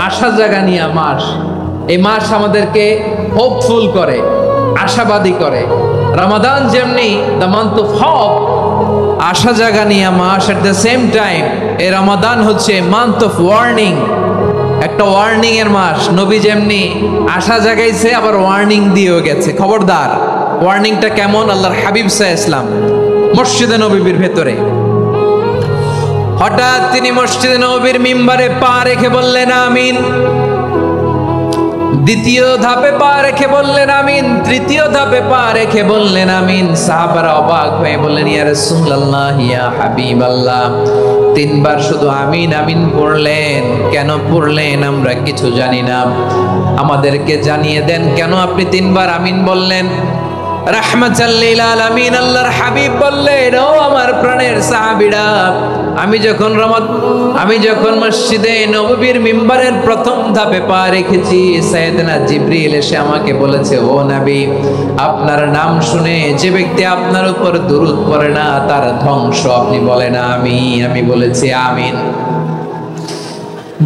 আশা জাগানিয়া মাস। এই মাস আমাদেরকে হোপফুল করে, আশাবাদী করে। রমাদান যেমনি দ্য মান্থ অফ হোপ, আশা জাগানিয়া মাস, এট দ্য সেম টাইম এই রমাদান হচ্ছে মান্থ অফ ওয়ার্নিং, একটা ওয়ার্নিং এর মাস। নবী যেমনি আশা জাগাইছে, আবার ওয়ার্নিং দিয়েও গেছে, খবরদার। ওয়ার্নিংটা কেমন? আল্লাহর হাবিব সাল্লাল্লাহু আলাইহি ওয়াসাল্লাম মসজিদে নববীর ভেতরে, হঠাৎ তিনি মসজিদে নববীর মিম্বারে পা রেখে বললেন আমিন। দ্বিতীয় ধাপে পা রেখে বললেন আমিন, তৃতীয় ধাপে পা রেখে বললেন আমিন। সাহাবারা অবাক হয়ে বললেন ইয়া রাসূলুল্লাহ, ইয়া হাবিবাল্লাহ, 3 বার শুধু আমিন আমিন পড়লেন, কেন পড়লেন আমরা কিছু জানি না, আমাদেরকে জানিয়ে দেন কেন আপনি 3 বার আমিন বললেন। রাহমাতাল লিল আলামিন আল্লাহর হাবিব বললেন, ও আমার প্রাণের সাহাবীরা, আমি যখন মসজিদে নববীর মিম্বারের প্রথম ধাপে পা রেখেছি, সাইয়েদনা জিবরিল এসে আমাকে বলেছে, ও নবী, আপনার নাম শুনে যে ব্যক্তি আপনার উপর দুরূদ পড়ে না তার ধ্বংস। আপনি বলেন আমি বলেছি আমিন।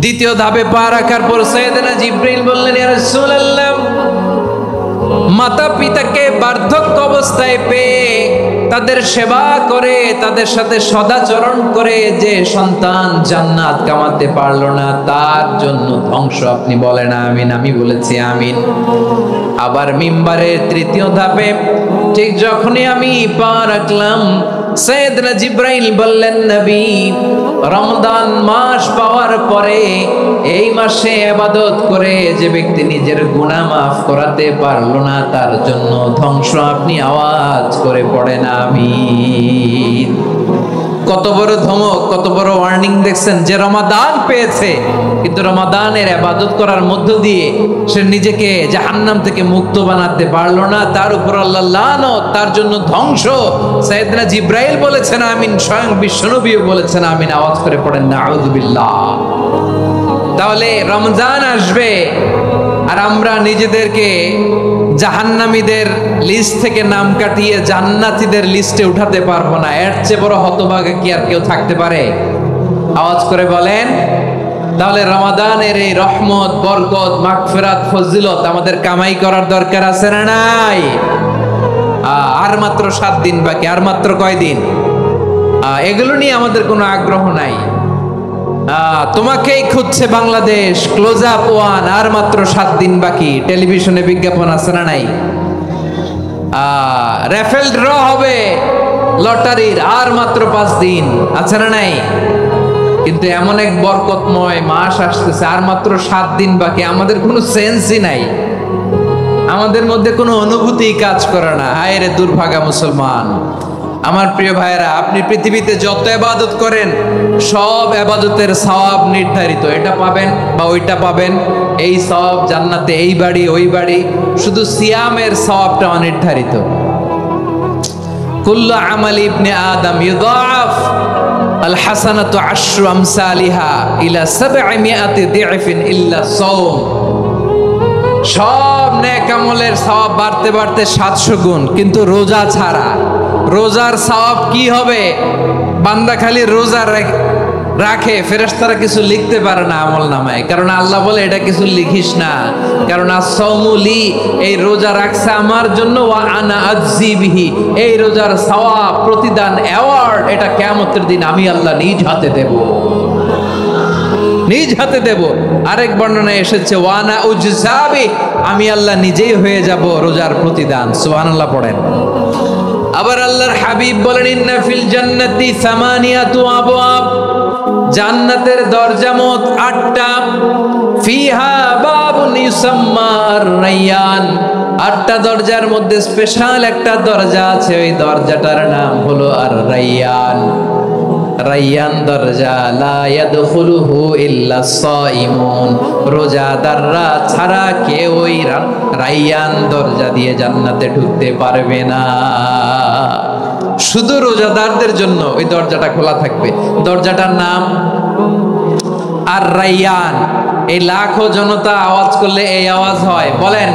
দ্বিতীয় ধাপে পা রাখার পর সাইয়েদনা জিবরিল বললেন, ইয়া রাসূলুল্লাহ, মাতা পিতাকে বার্ধক্য অবস্থায় পেয়ে তাদের সেবা করে, তাদের সাথে সদাচরণ করে যে সন্তান জান্নাত কামাতে পারলো না, তার জন্য ধ্বংস। আপনি বলেন আমিন। আমি বলেছি আমিন। আবার মিম্বারের তৃতীয় ধাপে ঠিক যখনই আমি পা রাখলাম, সাইয়েদনা জিবরাইল বললেন, নবী, রমজান মাস পাওয়ার পরে এই মাসে ইবাদত করে যে ব্যক্তি নিজের গুনাহ মাফ করাতে পারলো না, তার জন্য ধ্বংস। আপনি আওয়াজ করে পড়েন আমিন। কত বড় ধমক, কত বড় ওয়ার্নিং দেখছেন। যে রমাদান পেয়েছে, কিন্তু রমাদানের ইবাদত করার মধ্য দিয়ে সে নিজেকে জাহান্নাম থেকে মুক্ত বানাতে পারলো না, তার উপর আল্লাহ লানত, তার জন্য ধ্বংস। সাইয়েদনা জিবরাইল বলেছেন আমিন, স্বয়ং বিশ্বনবীও বলেছেন আমিন। আওয়াজ করে পড়েন নাউযুবিল্লাহ। তাহলে রমজান আসবে আর আমরা নিজেদেরকে জাহান্নামীদের লিস্ট থেকে নাম কাটিয়ে জান্নাতীদের লিস্টে উঠাতে পারবো না। এর চেয়ে বড় হতভাগা কি আর কেউ থাকতে পারে? আওয়াজ করে বলেন। তাহলে রমাদানের এই রহমত, বরকত, মাগফিরাত, ফজিলত আমাদের কামাই করার দরকার আছে না নাই? আর মাত্র 7 দিন বাকি। আর মাত্র কয় দিন? এগুলো নিয়ে আমাদের কোনো আগ্রহ নাই। তোমাকেই খুঁজছে বাংলাদেশ, ক্লোজ আপ 1, আর মাত্র 7 দিন বাকি। টেলিভিশনে বিজ্ঞাপন আছে না নাই? রাফেল ড্র হবে লটারির, আর মাত্র 5 দিন, আছে না নাই? কিন্তু এমন এক বরকতময় মাস আসতেছে, আর মাত্র 7 দিন বাকি। আমাদের কোনো সেন্সই নাই, আমাদের মধ্যে কোনো অনুভূতি কাজ করে না। হায় রে দুর্ভাগা মুসলমান। আমার প্রিয় ভাইয়েরা, আপনি পৃথিবীতে যত ইবাদত করেন সব ইবাদতের সওয়াব নির্ধারিত। এটা পাবেন বা ওইটা পাবেন, এই সওয়াব জান্নাতে, এই বাড়ি ওই বাড়ি। শুধু সিয়ামের সওয়াবটা অনির্ধারিত। কুল্লু আমালি ইবনে আদম ইউদাআফ আল হাসানাতু আশরু আমসালিহা ইলা 700 দি'ফিন ইল্লা সাওম। সব নেক আমলের সওয়াব বাড়তে বাড়তে 700 গুণ, কিন্তু রোজা ছাড়া। রোজার সওয়াব কি হবে? বান্দা খালি রোজা রাখে, ফেরেশতারা কিছু লিখতে পারে না আমলনামায়, কারণ আল্লাহ বলে এটা কিছু লিখিস না, কারণ as-সাওমুলি, এই রোজা রাখছে আমার জন্য, ওয়া আনা আজজি বিহি, এই রোজার সওয়াব, প্রতিদান, অ্যাওয়ার্ড, এটা কিয়ামতের দিন আমি আল্লাহ নিজ হাতে দেব, নিজ হাতে দেব। আরেক বর্ণনায় এসেছে ওয়া আনা উজজাবি, আমি আল্লাহ নিজেই হয়ে যাব রোজার প্রতিদান। সুবহানাল্লাহ পড়েন। আবার আল্লাহর হাবিব বলেন ইন্না ফিল জান্নাতি সামানিয়াতু আবওয়াব, জান্নাতের দরজা মোট 8টা। ফিহা বাবুন ইউসাম্মা আর-রায়্যান, 8টা দরজার মধ্যে স্পেশাল একটা দরজা আছে, ওই দরজাটার নাম হলো আর-রায়্যান। রায়্যান দরজা, লা ইয়াদখুলুহু ইল্লা সাইমুন, রোজাদাররা ছাড়া কেউ ওই রায়্যান দরজা দিয়ে জান্নাতে ঢুকতে পারবে না। শুধু রোজাদারদের জন্য ওই দরজাটা খোলা থাকবে। দরজাটার নাম আর-রায়্যান। এই লাখো জনতা আওয়াজ করলে এই আওয়াজ হয়। বলেন,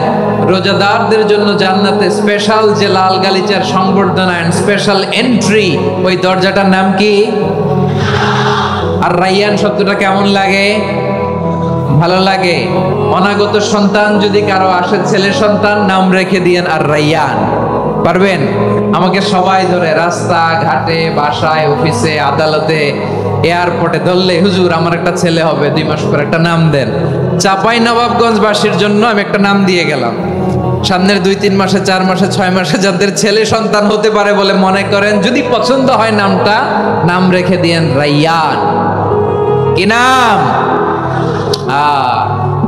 রোজাদারদের জন্য জান্নাতে স্পেশাল যে লাল গালিচার সংবর্ধনা এন্ড স্পেশাল এন্ট্রি, ওই দরজাটার নাম কি? আর-রায়্যান শব্দটা কেমন লাগে? ভালো লাগে। অনাগত সন্তান যদি কারো আসে, ছেলে সন্তান, নাম রেখে দিয়েন আর-রায়্যান। পারবেন? আমাকে সবাই ধরে রাস্তা ঘাটে, বাসায়, অফিসে, আদালতে, এয়ারপোর্টে ধরলে, হুজুর আমার একটা ছেলে হবে 2 মাস পর, একটা নাম দেন। চাপাই নবাবগঞ্জবাসীর জন্য আমি একটা নাম দিয়ে গেলাম। সামনের 2-3 মাসে, 4 মাসে, 6 মাসে যাদের ছেলে সন্তান হতে পারে বলে মনে করেন, যদি পছন্দ হয় নামটা, নাম রেখে দিয়েন রায়্যান। কি নাম?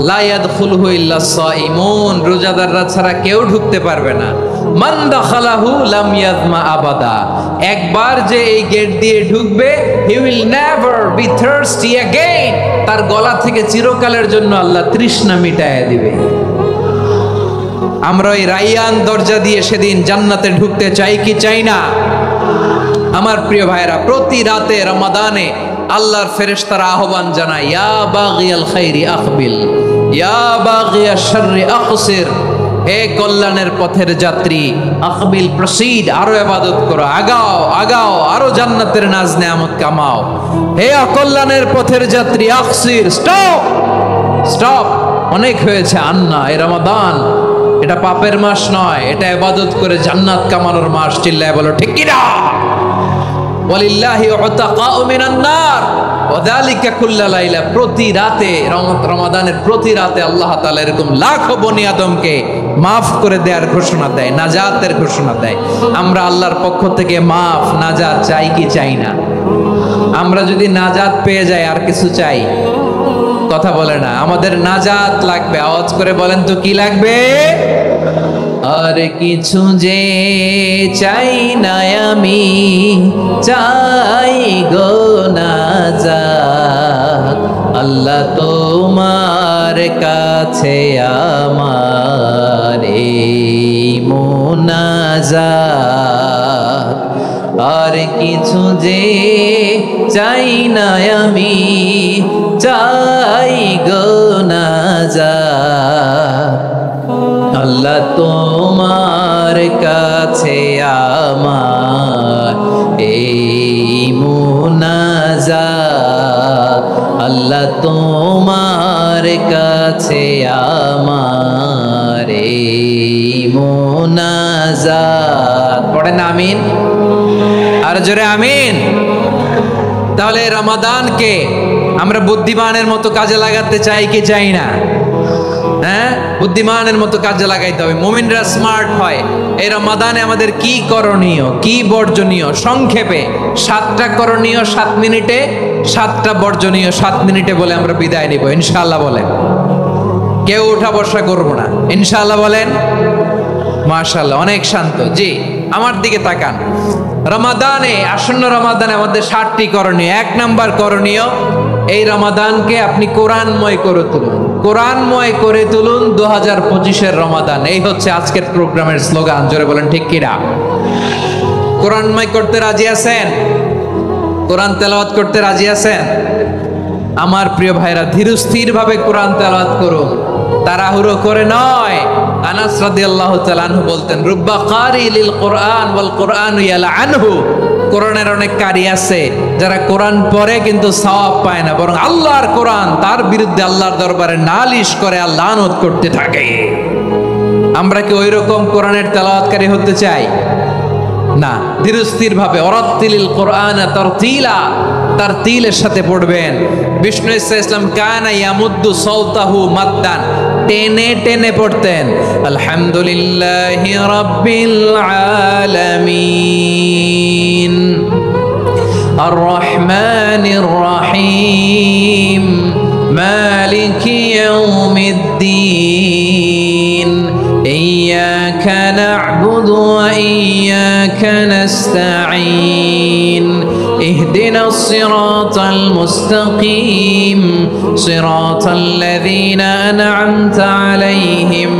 লা ইয়াদখুলুহু ইল্লা সাইমুন, রোজাদাররা ছাড়া কেউ ঢুকতে পারবে না। মান দাখালাহু লাম ইয়াজমা আবাদা, একবার যে এই গেট দিয়ে ঢুকবে, he will never be thirsty again, তার গলা থেকে চিরকালের জন্য আল্লাহ তৃষ্ণা মিটায় দিবে। আমরা ওই রায়্যান দরজা দিয়ে সেদিন জান্নাতে ঢুকতে চাই কি চাই না? আমার প্রিয় ভাইরা, প্রতি রাতে রমাদানে আল্লাহর ফেরেশতারা আহ্বান জানায়, ইয়া বাগিয়াল খাইরি আকবিল, ইয়া বাগিয়াশ শাররি আকসির, হে কল্যাণের পথের যাত্রী, আকবিল, প্রসিড, আরো ইবাদত করো, আগাও আগাও, আরো জান্নাতের নাজ নেয়ামত কামাও। হে অকল্যাণের পথের যাত্রী, আকসির, স্টপ স্টপ, অনেক হয়েছে। আন্না, এ রমাদান, এটা পাপের মাস নয়, এটা ইবাদত করে জান্নাত কামানোর মাস। চিল্লায় বলো ঠিক কি না? ওয়ালিল্লাহি উতাকাউ মিনান নার ওয়া যালিকা কুল্লা লাইলা, প্রতি রাতে, রমাদানের প্রতি রাতে আল্লাহ তাআলা এরকম লাখো বনি আদমকে মাফ করে দেওয়ার ঘোষণা দেয়, নাজাতের ঘোষণা দেয়। আমরা আল্লাহর পক্ষ থেকে মাফ, নাজাত চাই কি চাই না? আমরা যদি নাজাত পেয়ে যাই, আর কিছু চাই? কথা বলে না। আমাদের নাজাত লাগবে। আওয়াজ করে বলেন তো কি লাগবে? আর কিছু যে চাই না আমি, চাই গো নাজাত, আল্লাহ তোমার কাছে আমার এই মুনাজাত। আর কিছু যে চাই না আমি, চাই গো নাজাত, আল্লাহ তোমার কাছে আমার এই মুনাজাত, আল্লাহ তোমার কাছে আমার এই মুনাজাত। পড়েন আমিন, আর জোরে আমিন। তাহলে রমাদানকে আমরা বুদ্ধিমানের মতো কাজে লাগাতে চাই কি চাই না? হ্যাঁ, বুদ্ধিমানের মতো কাজে লাগাইতে হবে। মুমিনরা স্মার্ট হয়। এই রমাদানে আমাদের কি করণীয়, কি বর্জনীয়? সংক্ষেপে 7টা করণীয় 7 মিনিটে, 7টা বর্জনীয় 7 মিনিটে বলে আমরা বিদায় নিব ইনশাআল্লাহ। বলেন, কেউ উঠা বসা করবো না ইনশাআল্লাহ। বলেন মাশাআল্লাহ, অনেক শান্ত। জি, আমার দিকে তাকান। রমাদানে, আসন্ন রমাদানে আমাদের 7টি করণীয়। 1 নাম্বার করণীয়, এই রমাদানকে আপনি কোরআনময় করে তুলুন। কোরআনময় করে তুলুন 2025-এর রমাদান। এই হচ্ছে আজকের প্রোগ্রামের স্লোগান। জোরে বলেন ঠিক কিনা? কোরআনময় করতে রাজি আছেন? কোরআন তেলাওয়াত করতে রাজি আছেন? আমার প্রিয় ভাইরা, ধীরস্থির ভাবে কোরআন তেলাওয়াত করুন, তাড়াহুড়ো করে নয়। আনাস রাদিয়াল্লাহু তাআলা আনহু বলতেন, রুব্বা কারি লিল কোরআন ওয়াল কোরআন ইয়ালআনহু। কোরআনের অনেক কারি আছে যারা কোরআন পড়ে কিন্তু সওয়াব পায় না, বরং আল্লাহর কোরআন তার বিরুদ্ধে আল্লাহর দরবারে নালিশ করে আর লানত করতে থাকে। আমরা কি ওই রকম কোরআনের তেলাওয়াতকারী হতে চাই? না। ধীরস্থির ভাবে ওরাত্তিলিল কোরআন তারতিলা, তারতিলের সাথে পড়বেন। বিষ্ণু ইসলাম কানা ইয়ামুদ্দু সাওতাহু মাদ্দান, টেনে টেনে পড়তেন। আলহামদুলিল্লাহি রাব্বিল আলামিন আর রহমানির রহিম মালিকি ইয়াউমিদ্দিন ইয়্যাকা না'বুদু ওয়া ইয়্যাকা নাস্তাঈন ইহদিনাস সিরাতাল মুস্তাকিম সিরাতাল লাযীনা আন'আমতা আলাইহিম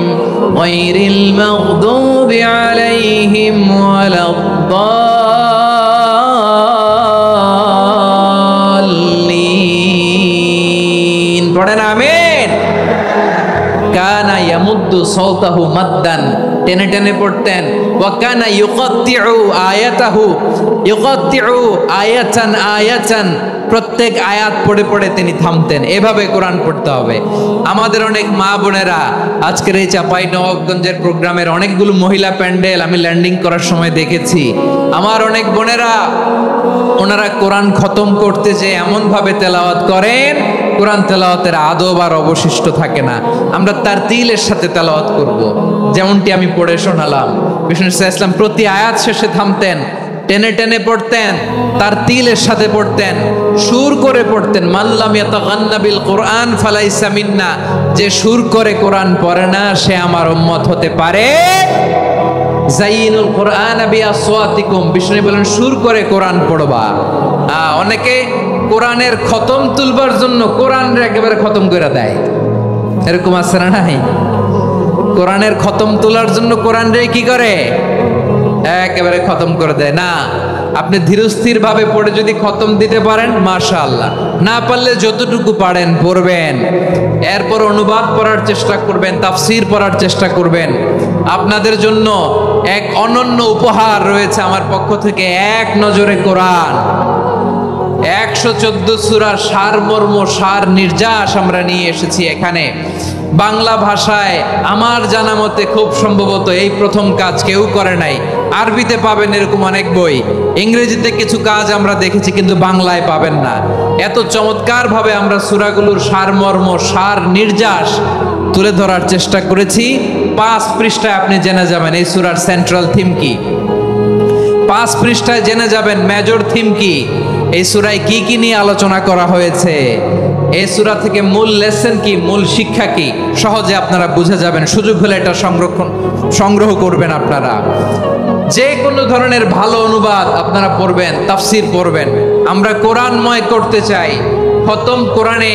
গায়রিল মাগদুবি আলাইহিম ওয়ালাদ-দাল্লিন। পড়েন আমিন। কানা ইয়ামুদ্দু সাওতাহু মাদ্দান, টেনে টেনে পড়তেন। ওয়া কানা ইউকাত্তিউ আয়াতাহু, ইউকাত্তিউ আয়াতান আয়াতান, প্রত্যেক আয়াত পড়ে পড়ে তিনি থামতেন। এভাবে কোরআন পড়তে হবে। আমাদের অনেক মা বোনেরা আজকের এই চাঁপাইনবাবগঞ্জের প্রোগ্রামের অনেকগুলো মহিলা প্যান্ডেল আমি ল্যান্ডিং করার সময় দেখেছি। আমার অনেক বোনেরা, ওনারা কোরআন খতম করতে যে এমন ভাবে তেলাওয়াত করেন, কোরআন তেলাওয়াতের আদব আর অবশিষ্ট থাকে না। আমরা তারতিলের সাথে তেলাওয়াত করব, যেমনটি আমি পড়ে শোনালাম। বিষ্ণু ইসলাম প্রতি আয়াত শেষে থামতেন, টেনে টেনে পড়তেন, তারতিলের সাথে পড়তেন, সুর করে পড়তেন। মাল্লাম ইয়াতাগান্না বিল কোরআন ফালাইসা মিন্না, যে সুর করে কোরআন পড়ে না সে আমার উম্মত হতে পারে। জাইনুল কোরআন বিআসওয়াতিকুম, বিষ্ণু বলেন সুর করে কোরআন পড়বা। অনেকে কোরআনের খতম তুলবার জন্য কোরআন একেবারে খতম করে দেয়, এরকম আছে না নাই? কোরআনের খতম তোলার জন্য কোরআন রে কি করে? একেবারে খতম করে দেয় না। আপনি ধীরস্থির ভাবে পড়ে যদি খতম দিতে পারেন মাশাআল্লাহ, না পারলে যতটুকু পারেন পড়বেন। এরপর অনুবাদ পড়ার চেষ্টা করবেন, তাফসীর পড়ার চেষ্টা করবেন। আপনাদের জন্য এক অনন্য উপহার রয়েছে আমার পক্ষ থেকে, এক নজরে কোরআন। 114 সূরার সারমর্ম, সার নির্যাস আমরা নিয়ে এসেছি এখানে বাংলা ভাষায়। আমার জানা মতে খুব সম্ভবত এই প্রথম কাজ কেউ করে নাই। আরবিতে পাবেন এরকম অনেক বই, ইংরেজিতে কিছু কাজ আমরা দেখেছি, কিন্তু বাংলায় পাবেন না। এত চমৎকার ভাবে আমরা সূরাগুলোর সারমর্ম, সার নির্যাস তুলে ধরার চেষ্টা করেছি। 5 পৃষ্ঠায় আপনি জেনে যাবেন এই সূরার সেন্ট্রাল থিম কি। 5 পৃষ্ঠায় জেনে যাবেন মেজর থিম কি, এই সূরায় কি কি নিয়ে আলোচনা করা হয়েছে, এই সূরা থেকে মূল লেসন কি, মূল শিক্ষা কি, সহজে আপনারা বুঝে যাবেন। সুযোগ হলে এটা সংগ্রহ করবেন। আপনারা যে কোনো ধরনের ভালো অনুবাদ আপনারা পড়বেন, তাফসীর পড়বেন। আমরা কোরআনময় করতে চাই। খতম কোরআনে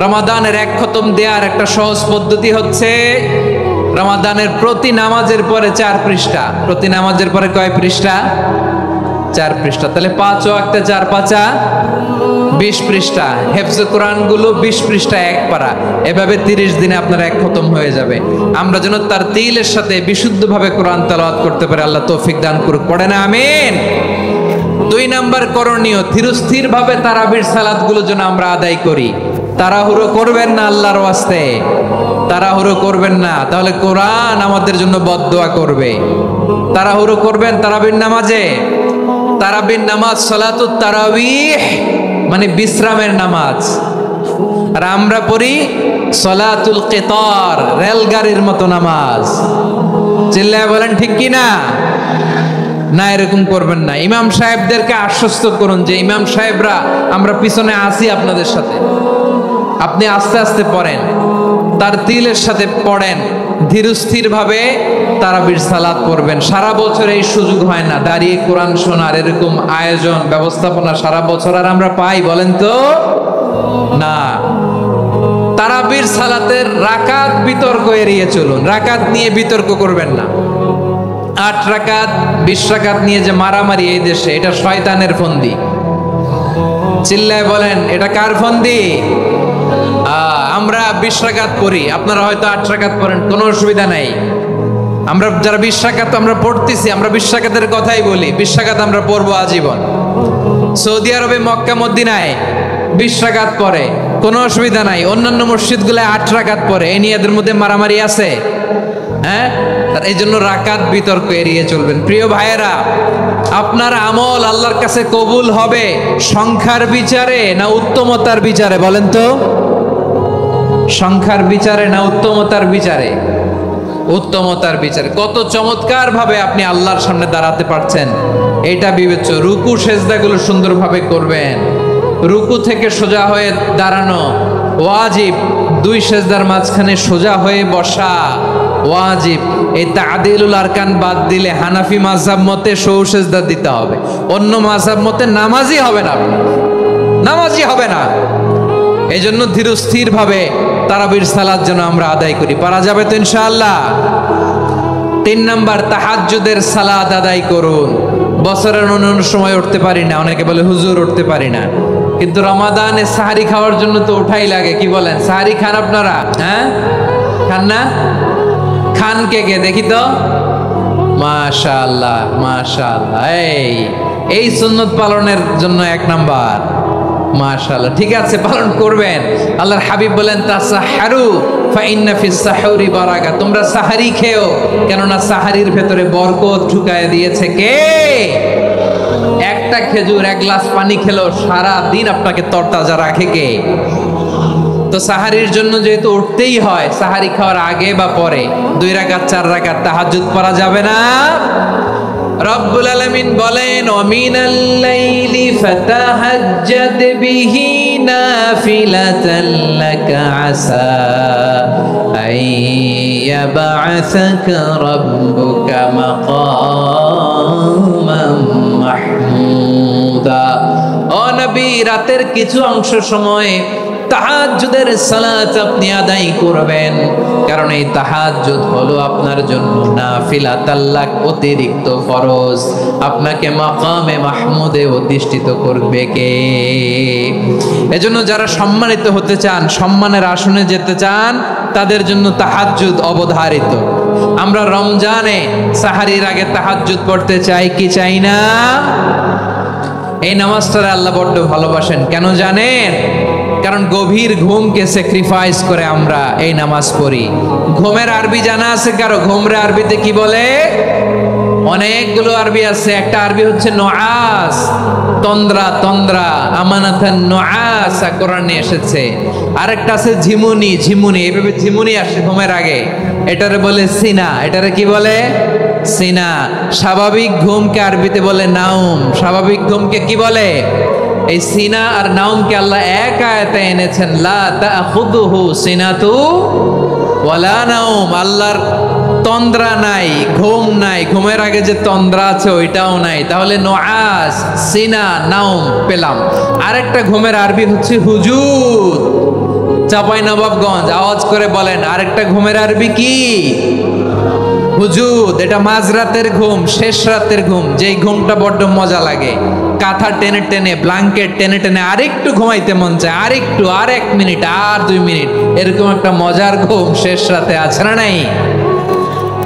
রমাদানের 1 খতম দেওয়ার একটা সহজ পদ্ধতি হচ্ছে রমাদানের প্রতি নামাজের পরে 4 পৃষ্ঠা। প্রতি নামাজের পরে কয় পৃষ্ঠা? 4 পৃষ্ঠা। তাহলে 5 ওয়াক্তে 4 পাঁচা 20 পৃষ্ঠা। হেফজে কোরআন গুলো 20 পৃষ্ঠা এক পারা। এভাবে 30 দিনে আপনার 1 খতম হয়ে যাবে। আমরা যেন তারতিলের সাথে বিশুদ্ধভাবে কোরআন তেলাওয়াত করতে পারি, আল্লাহ তৌফিক দান করুক। পড়ে না আমিন। 2 নাম্বার করণীয়, ধীরস্থির ভাবে তারাবির সালাত গুলো যেন আমরা আদায় করি। তাড়াহুড়ো করবেন না আল্লাহর ওয়াস্তে, তাড়াহুড়ো করবেন না, তাহলে কোরআন আমাদের জন্য বদদোয়া করবে। তাড়াহুড়ো করবেন তারাবির নামাজে। তারাবির নামাজ সালাতুত তারাবিহ মানে বিশ্রামের নামাজ, আর আমরা পড়ি সালাতুল কিতার, রেলগাড়ির মতো নামাজ। চিল্লায় বলেন ঠিক কি না? না, এরকম করবেন না। ইমাম সাহেবদেরকে আশ্বস্ত করুন যে ইমাম সাহেবরা আমরা পিছনে আসি আপনাদের সাথে, আপনি আস্তে আস্তে পড়েন, তারতিলের সাথে পড়েন, ধীরস্থির ভাবে তারাবির সালাত পড়বেন। সারা বছর এই সুযোগ হয় না, দাঁড়িয়ে কোরআন শোনার এরকম আয়োজন ব্যবস্থাপনা সারা বছর আর আমরা পাই বলেন তো না। তারাবির সালাতের রাকাত বিতর্ক এড়িয়ে চলুন, রাকাত নিয়ে বিতর্ক করবেন না। 8 রাকাত 20 রাকাত নিয়ে যে মারামারি এই দেশে, এটা শয়তানের ফন্দি। চিল্লায় বলেন এটা কার ফন্দি? আমরা 20 রাকাত পড়ি, আপনারা হয়তো 8 রাকাত পড়েন, কোনো অসুবিধা নাই। আমরা যারা 20 রাকাত আমরা পড়তেছি, আমরা 20 রাকাতের কথাই বলি, 20 রাকাত আমরা পড়বো আজীবন। সৌদি আরবে মক্কা মদিনায় 20 রাকাত পড়ে, কোনো অসুবিধা নাই। অন্যান্য মসজিদগুলো 8 রাকাত পড়ে, এই নিয়ে এদের মধ্যে মারামারি আছে? হ্যাঁ, এই জন্য রাকাত বিতর্ক এড়িয়ে চলবেন। প্রিয় ভাইয়েরা, আপনার আমল আল্লাহর কাছে কবুল হবে সংখ্যার বিচারে না উত্তমতার বিচারে বলেন তো? সংখ্যার বিচারে না উত্তমতার বিচারে? উত্তমতার বিচারে। কত চমৎকার ভাবে আপনি আল্লাহর সামনে দাঁড়াতে পারছেন এটা বিবেচ্য। রুকু সেজদাগুলো সুন্দরভাবে করবেন। রুকু থেকে সোজা হয়ে দাঁড়ানো ওয়াজিব, 2 সেজদার মাঝখানে সোজা হয়ে বসা ওয়াজিব। এই তাদিলুল আরকান বাদ দিলে হানাফি মাযহাব মতে সৌ সেজদা দিতে হবে, অন্য মাযহাব মতে নামাজই হবে না, আপনি নামাজই হবে না। এই জন্য ধীরস্থির ভাবে তারাবির সালাত যেন আমরা আদায় করি। পারা যাবে তো ইনশাআল্লাহ? 3 নাম্বার, তাহাজ্জুদের সালাত আদায় করুন। বছরের অন্য সময় উঠতে পারি না, অনেকে বলে হুজুর উঠতে পারি না, কিন্তু রমাদানে সাহারি খাওয়ার জন্য তো উঠাই লাগে। কি বলেন, সাহারি খান আপনারা? হ্যাঁ, খান না? খান কে কে দেখি তো? মাশাআল্লাহ মাশাআল্লাহ। এই সুন্নত পালনের জন্য 1 নাম্বার। মাশাআল্লাহ, ঠিক আছে, পালন করবেন। আল্লাহর হাবিব বলেন তাসাহহারু ফাইন্না ফিস সাহুরি বারাকা, তোমরা সাহারি খেও, কেননা সাহারির ভেতরে বরকত ঢুকায় দিয়েছে কে? একটা খেজুর 1 গ্লাস পানি খেলেও সারা দিন আপনাকে তরতাজা রাখে কে? তো সাহারির জন্য যেহেতু উঠতেই হয়, সাহারি খাওয়ার আগে বা পরে 2 রাকাত 4 রাকাত তাহাজ্জুদ পড়া যাবে না? রব্বুল আলামিন বলেন ওয়ামিনাল লাইলি ফাতাহাজ্জাদ বিহি নাফিলাতান লাকা আসা আইয়াবআসাকা রাব্বুকা মাকামান মাহমুদা। ও নবী, রাতের কিছু অংশ সময় তাহাজ্জুদের সালাত আপনি আদায় করবেন, কারণ এই তাহাজ্জুদ হলো আপনার জন্য নাফিলাতাল্লাহ, অতিরিক্ত ফরজ। আপনাকে মাকামে মাহমুদে অধিষ্ঠিত করবে কে? এজন্য যারা সম্মানিত হতে চান, সম্মানের আসনে যেতে চান, তাদের জন্য তাহাজ্জুদ অবধারিত। আমরা রমজানে সাহারির আগে তাহাজ্জুদ পড়তে চাই কি চাই না? এই নামাজটারে আল্লাহ বড্ড ভালোবাসেন, কেন জানেন? কারণ গভীর ঘুমকে স্যাক্রিফাইস করে আমরা এই নামাজ পড়ি। ঘুমের আরবি জানা আছে কারো? ঘুমরে আরবিতে কি বলে? অনেকগুলো আরবি আছে। একটা আরবি হচ্ছে নুআস, তন্দ্রা, তন্দ্রা, আমানাতান নুআসা কোরআনে এসেছে। আরেকটা আছে ঝিমুনি, ঝিমুনি, এইভাবে ঝিমুনি আসে ঘুমের আগে, এটারে বলে সিনা। এটারে কি বলে? সিনা। স্বাভাবিক ঘুমকে আরবিতে বলে নাউম। স্বাভাবিক ঘুমকে কি বলে? এই সিনা আর নাউমকে আল্লাহ এক আয়াতে এনেছেন, লা তাখুযুহু সিনাতু ওয়ালা নাউম। আল্লাহর তন্দ্রা নাই, ঘুম নাই, ঘুমের আগে যে তন্দ্রা আছে ওইটাও নাই। তাহলে নুআস, সিনা, নাউম পেলাম। আরেকটা ঘুমের আরবি হচ্ছে হুজুদ। চাঁপাইনবাবগঞ্জ আওয়াজ করে বলেন, আরেকটা ঘুমের আরবি কি? হুজুদ। এটা মাঝরাতের ঘুম, শেষ রাতের ঘুম, যেই ঘুমটা বড্ড মজা লাগে। কাঁথা টেনে টেনে, ব্ল্যাঙ্কেট টেনে টেনে আরেকটু ঘুমাইতে মন চায়, আরেকটু, আর 1 মিনিট, আর 2 মিনিট, এরকম একটা মজার ঘুম শেষ রাতে আছে না নাই?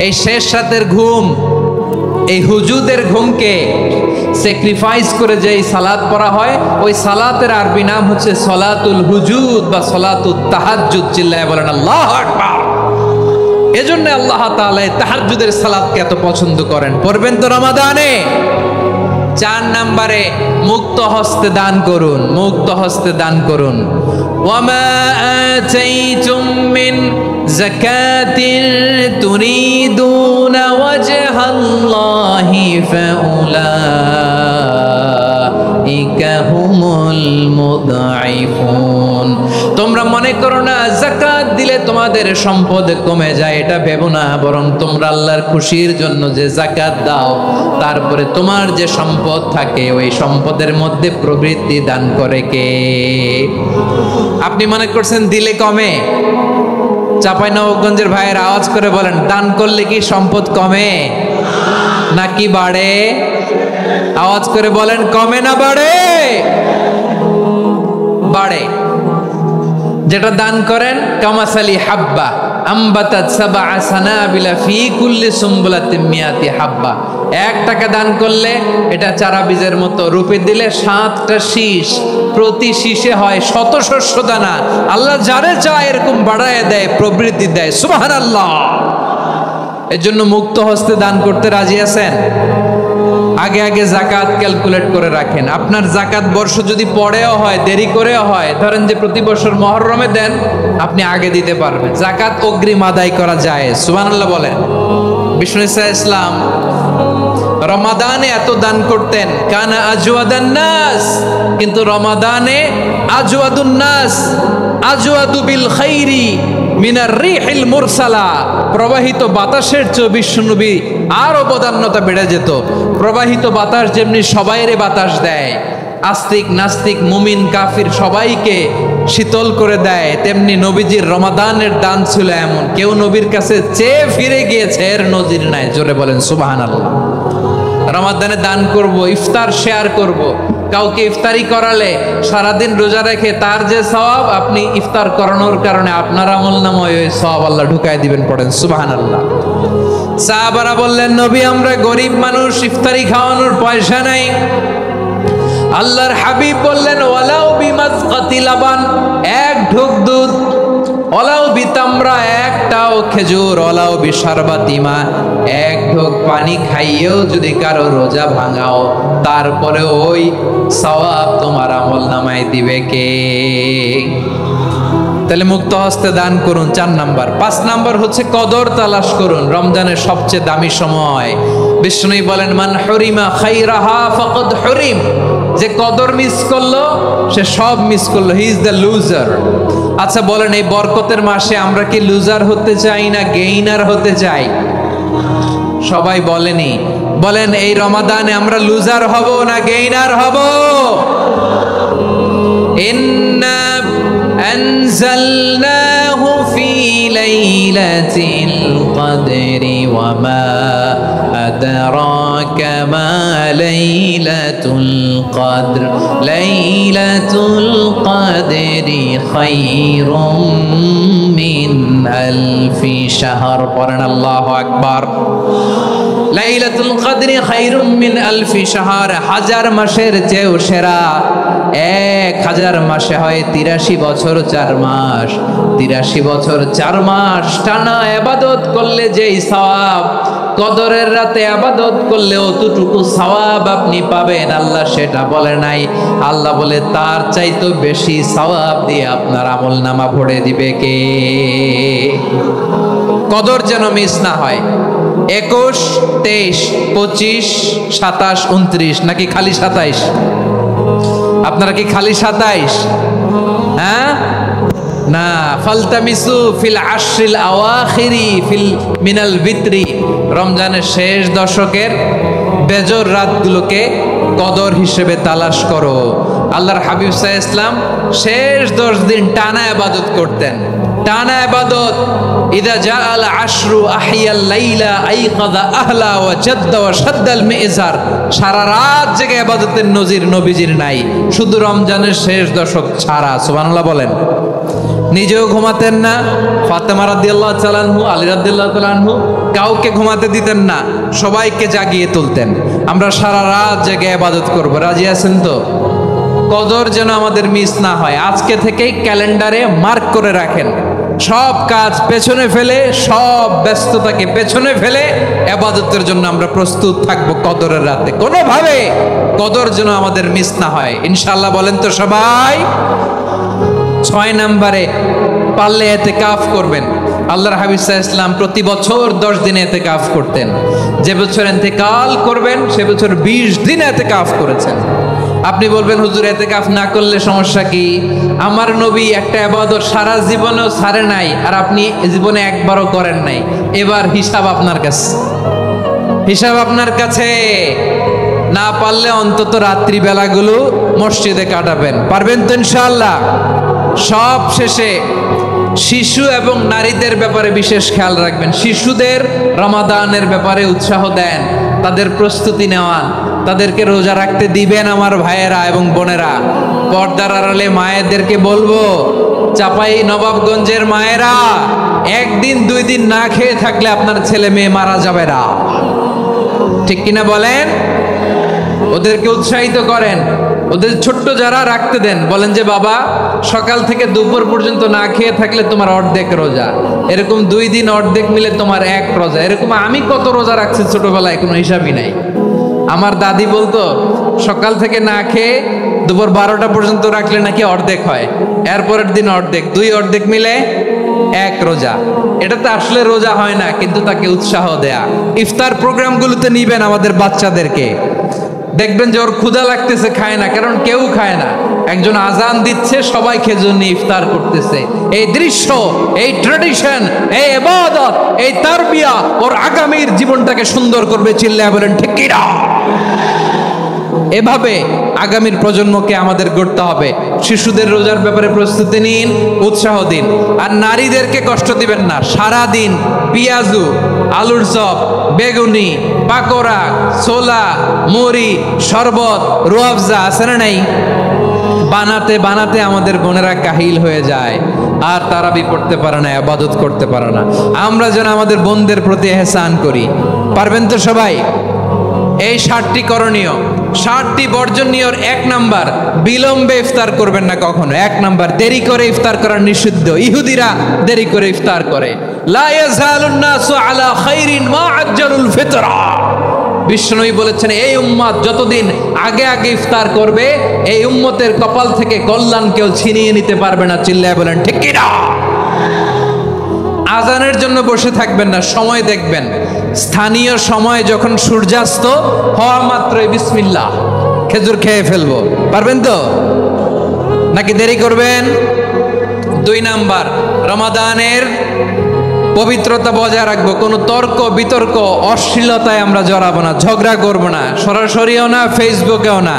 এই শেষ রাতের ঘুম, এই হুজুদের ঘুমকে স্যাক্রিফাইস করে যে সালাত পড়া হয়, ওই সালাতের আরবি নাম হচ্ছে সলাতুল হুজুদ বা সলাতুত তাহাজ্জুদ। চিল্লায় বলেন আল্লাহু আকবার। এজন্য আল্লাহ তাআলা তাহাজ্জুদের সালাতকে এত পছন্দ করেন। পড়বেন তো রমাদানে? 4 নম্বরে মুক্ত হস্তে দান করুন, মুক্ত হস্তে দান করুন। ওয়ামা আতাইতুম মিন যাকাতিন তুরিদুনা ওয়াজহাল্লাহি ফাউলাইকা হুমুল মুদঈফুন। তোমরা মনে করো না যাকাত দিলে তোমাদের সম্পদ কমে যায়, এটা ভেবো না, বরং তোমরা আল্লাহর খুশির জন্য যে যাকাত দাও, তারপরে তোমার যে সম্পদ থাকে ওই সম্পদের মধ্যে প্রবৃত্তি দান করে কে? আপনি মনে করছেন দিলে কমে? চাঁপাইনবাবগঞ্জের ভাইয়ের আওয়াজ করে বলেন, দান করলে কি সম্পদ কমে নাকি বাড়ে? আওয়াজ করে বলেন, কমে না বাড়ে? বাড়ে। যেটা দান করেন, কামাসালি হাব্বা আম্বাতাত সাবআ সানাবিলা ফি কুল্লি সুমবুলাতিন মিয়াতি হাব্বা। 1 টাকা দান করলে এটা চারা বীজের মতো, রূপে দিলে 7টা শীষ, প্রতি শীষে হয় শত শস্য দানা। আল্লাহ যারে চায় এরকম বাড়ায় দেয়, প্রবৃদ্ধি দেয়। সুবহানাল্লাহ। এর জন্য মুক্ত হস্তে দান করতে রাজি আছেন? আগে আগে যাকাত ক্যালকুলেট করে রাখেন। আপনার যাকাত বর্ষ যদি পরেও হয়, দেরি করেও হয়, ধরেন যে প্রতি বছর মুহররমে দেন, আপনি আগে দিতে পারবেন। যাকাত অগ্রিম আদায় করা যায়। সুবহানাল্লাহ বলেন। বিষ্ণু ইসলাম রমাদানে এত দান করতেন, কানা আজওয়াদান নাস, কিন্তু রমাদানে আজওয়াদুন নাস আজওয়াদু বিল খাইরি মিনার রিহিল মুরসালা। প্রবাহিত বাতাসের চেয়ে বিশ্বনবী আরো বদান্যতা বেড়ে যেত। প্রবাহিত বাতাস যেমনি সবাইরে বাতাস দেয়, আস্তিক নাস্তিক মুমিন কাফির সবাইকে শীতল করে দেয়, তেমনি নবীজির রমাদানের দান ছিল এমন, কেউ নবীর কাছে চেয়ে ফিরে গিয়েছে এর নজির নাই। জোরে বলেন সুবহানাল্লাহ। রমাদানে দান করব, ইফতার শেয়ার করব। কাউকে ইফতারি করালে সারাদিন রোজা রেখে তার যে সওয়াব, আপনি ইফতার করানোর কারণে আপনার আমলনামায় ওই সওয়াব আল্লাহ ঢুকায় দিবেন। পড়েন সুবহানাল্লাহ। সাহাবারা বললেন, নবী আমরা গরিব মানুষ, ইফতারি খাওয়ানোর পয়সা নাই। আল্লাহর হাবিব বললেন, ওয়ালাউ বিমাজকাতি লাবান, 1 ঢোক দুধ, ওয়ালাউ বিতামরা, 1টাও খেজুর, ওয়ালাউ বিশারবাতিমা, 1 ঢোক পানি খাইয়েও যদি কারো রোজা ভাঙাও, তারপরে ওই সওয়াব তোমার আমলনামায় দিবে কে? তাহলে মুক্ত হস্তে দান করুন, 4 নাম্বার। 5 নাম্বার হচ্ছে কদর তালাশ করুন। রমজানের সবচেয়ে দামি সময়। বিষ্ণু বলেন, মান হুরিমা খাইরাহা ফাকাদ হুরিম, যে কদর মিস করলো সে সব মিস করলো, হি ইজ দ্য লুজার। আচ্ছা বলেন, এই বরকতের মাসে আমরা কি লুজার হতে চাই না গেইনার হতে চাই? সবাই বলেনি, বলেন এই রমাদানে আমরা লুজার হব না গেইনার হব? ইন্না আনজালনাহু ফি লাইলাতিল কদরি ওয়া মা আদরাকা মা লাইলাতুল কদর লাইলাতুল কদরি খায়রুম মিন আলফি শাহর। পড়েন আল্লাহু আকবার। লাইলাতুল কদরি খায়রুম মিন আলফি শাহর, 1000 মাসের চেয়েও সেরা। 1000 মাসে হয় 83 বছর 4 মাস। 83 বছর 4 মাস টানা ইবাদত করলে যেই সওয়াব, কদরের রাতে ইবাদত করলে অতটুকু সওয়াব আপনি পাবেন, আল্লাহ সেটা বলে নাই। আল্লাহ বলে তার চাইতে বেশি সওয়াব দিয়ে আপনার আমলনামা ভরে দিবে কে? কদর যেন মিস না হয়। 21, 23, 25, 27, 29 নাকি খালি 27? আপনারা কি খালি 27? হ্যাঁ না, ফালতামিসু ফিল আশরিল আওয়াখিরি ফিল মিনাল বিত্রি, রমজানের শেষ দশকের বেজর রাতগুলোকে কদর হিসেবে তালাশ করো। আল্লাহর হাবিব সাল্লাল্লাহু আলাইহি ওয়াসাল্লাম শেষ 10 দিন টানা ইবাদত করতেন, টানা ইবাদত। ইদা জাআল আশরু আহিয়াল লাইলা আইকাযা আহলা ওয়া জাদ্দা ওয়া শাদ্দাল মিজার, সারা রাত জেগে ইবাদতের নজির নবীজির নাই, শুধু রমজানের শেষ দশক ছাড়া। সুবহানাল্লাহ বলেন। নিজেও ঘুমাতেন না, ফাতেমা রাদিয়াল্লাহু তাআলা আনহু, আলী রাদিয়াল্লাহু তাআলা আনহু কাউকে ঘুমাতে দিতেন না, সবাইকে জাগিয়ে তুলতেন। আমরা সারা রাত জেগে ইবাদত করব, রাজি আছেন তো? কদর যেন আমাদের মিস না হয়। আজকে থেকেই ক্যালেন্ডারে মার্ক করে রাখেন, সব কাজ পেছনে ফেলে, সব ব্যস্ততাকে পেছনে ফেলে ইবাদতের জন্য আমরা প্রস্তুত থাকবো কদরের রাতে। কোনোভাবে কদর যেন আমাদের মিস না হয়, ইনশাআল্লাহ। বলেন তো সবাই। 6 নম্বরে পারলে ইতিকাফ করবেন। আল্লাহর হাবিব সাল্লাল্লাহু আলাইহি ওয়াসাল্লাম প্রতি বছর 10 দিন ইতিকাফ করতেন। যে বছর ইন্তেকাল করবেন সে বছর 20 দিন ইতিকাফ করেছেন। আপনি বলবেন হুজুর ইতিকাফ না করলে সমস্যা কি? আমার নবী একটা ইবাদত সারা জীবনেও ছাড়ে নাই, আর আপনি জীবনে একবারও করেন নাই। এবার হিসাব আপনার কাছে, হিসাব আপনার কাছে। না পারলে অন্তত রাত্রি বেলাগুলো মসজিদে কাটাবেন, পারবেন তো ইনশাআল্লাহ? সব শেষে শিশু এবং নারীদের ব্যাপারে বিশেষ খেয়াল রাখবেন। শিশুদের রমাদানের ব্যাপারে উৎসাহ দেন, তাদের প্রস্তুতি নেওয়ান, তাদেরকে রোজা রাখতে দিবেন। আমার ভাইয়েরা এবং বোনেরা, পর্দার আড়ালে মায়েদেরকে বলবো, চাপাই নবাবগঞ্জের মায়েরা, একদিন দুই দিন না খেয়ে থাকলে আপনার ছেলে মেয়ে মারা যাবে না, ঠিক কিনা বলেন? ওদেরকে উৎসাহিত করেন, ওদের ছোট্ট যারা রাখতে দেন, বলেন যে বাবা সকাল থেকে দুপুর পর্যন্ত না খেয়ে থাকলে তোমার অর্ধেক রোজা, এরকম 2 দিন অর্ধেক মিলে তোমার 1 রোজা। এরকম আমি কত রোজা রাখছি ছোটবেলায় কোনো হিসাবই নাই। আমার দাদি বলতো সকাল থেকে না খেয়ে দুপুর 12টা পর্যন্ত রাখলে নাকি অর্ধেক হয়, এরপরের দিন অর্ধেক, 2 অর্ধেক মিলে 1 রোজা। এটা তো আসলে রোজা হয় না, কিন্তু তাকে উৎসাহ দেয়া। ইফতার প্রোগ্রামগুলোতে নিবেন আমাদের বাচ্চাদেরকে, দেখবেন যে ওর ক্ষুধা লাগতেছে, খায় না, কারণ কেউ খায় না। একজন আজান দিচ্ছে, সবাই খেজুর নিয়ে ইফতার করতেছে। এই দৃশ্য, এই ট্র্যাডিশন, এই ইবাদত, এই তারবিয়া ওর আগামীর জীবনটাকে সুন্দর করবে। চিল্লায়া বলেন ঠিক কি না? এভাবে আগামীর প্রজন্মকে আমাদের গড়তে হবে। শিশুদের রোজার ব্যাপারে প্রস্তুতি নিন, উৎসাহ দিন। আর নারীদেরকে কষ্ট দিবেন না। সারা দিন পেঁয়াজু, আলুর চপ, বেগুনি, পাকোড়া, ছোলা, মুড়ি, শরবত, রুয়াবজা আছে না নাই, বানাতে বানাতে আমাদের বোনেরা কাহিল হয়ে যায়, আর তারাবি পড়তে পারে না, ইবাদত করতে পারে না। আমরা যেন আমাদের বোনদের প্রতি ইহসান করি। পারবেন তো সবাই? এই 7টি করণীয়, 7টি বর্জনীয়। 1 নাম্বার, বিলম্বে ইফতার করবেন না কখনো। 1 নাম্বার, দেরি করে ইফতার করা নিষিদ্ধ। ইহুদিরা দেরি করে ইফতার করে। লা ইয়াজালুন নাসু আলা খাইরিন মা আজ্জালুল ফিতরা। বিশ্বনবী বলেছেন, এই উম্মত যতদিন আগে আগে ইফতার করবে, এই উম্মতের কপাল থেকে কল্যাণ কেউ ছিনিয়ে নিতে পারবে না। চিল্লায় বলেন ঠিক কি না? আজানের জন্য বসে থাকবেন না, সময় দেখবেন। স্থানীয় সময় যখন সূর্যাস্ত হওয়া মাত্রই বিসমিল্লাহ, খেজুর খেয়ে ফেলবো। পারবেন তো নাকি দেরি করবেন? 2 নাম্বার, রমাদানের পবিত্রতা বজায় রাখবো। কোনো তর্ক বিতর্ক অশ্লীলতায় আমরা জড়াবো না, ঝগড়া করবো না, সরাসরিও না, ফেসবুকেও না।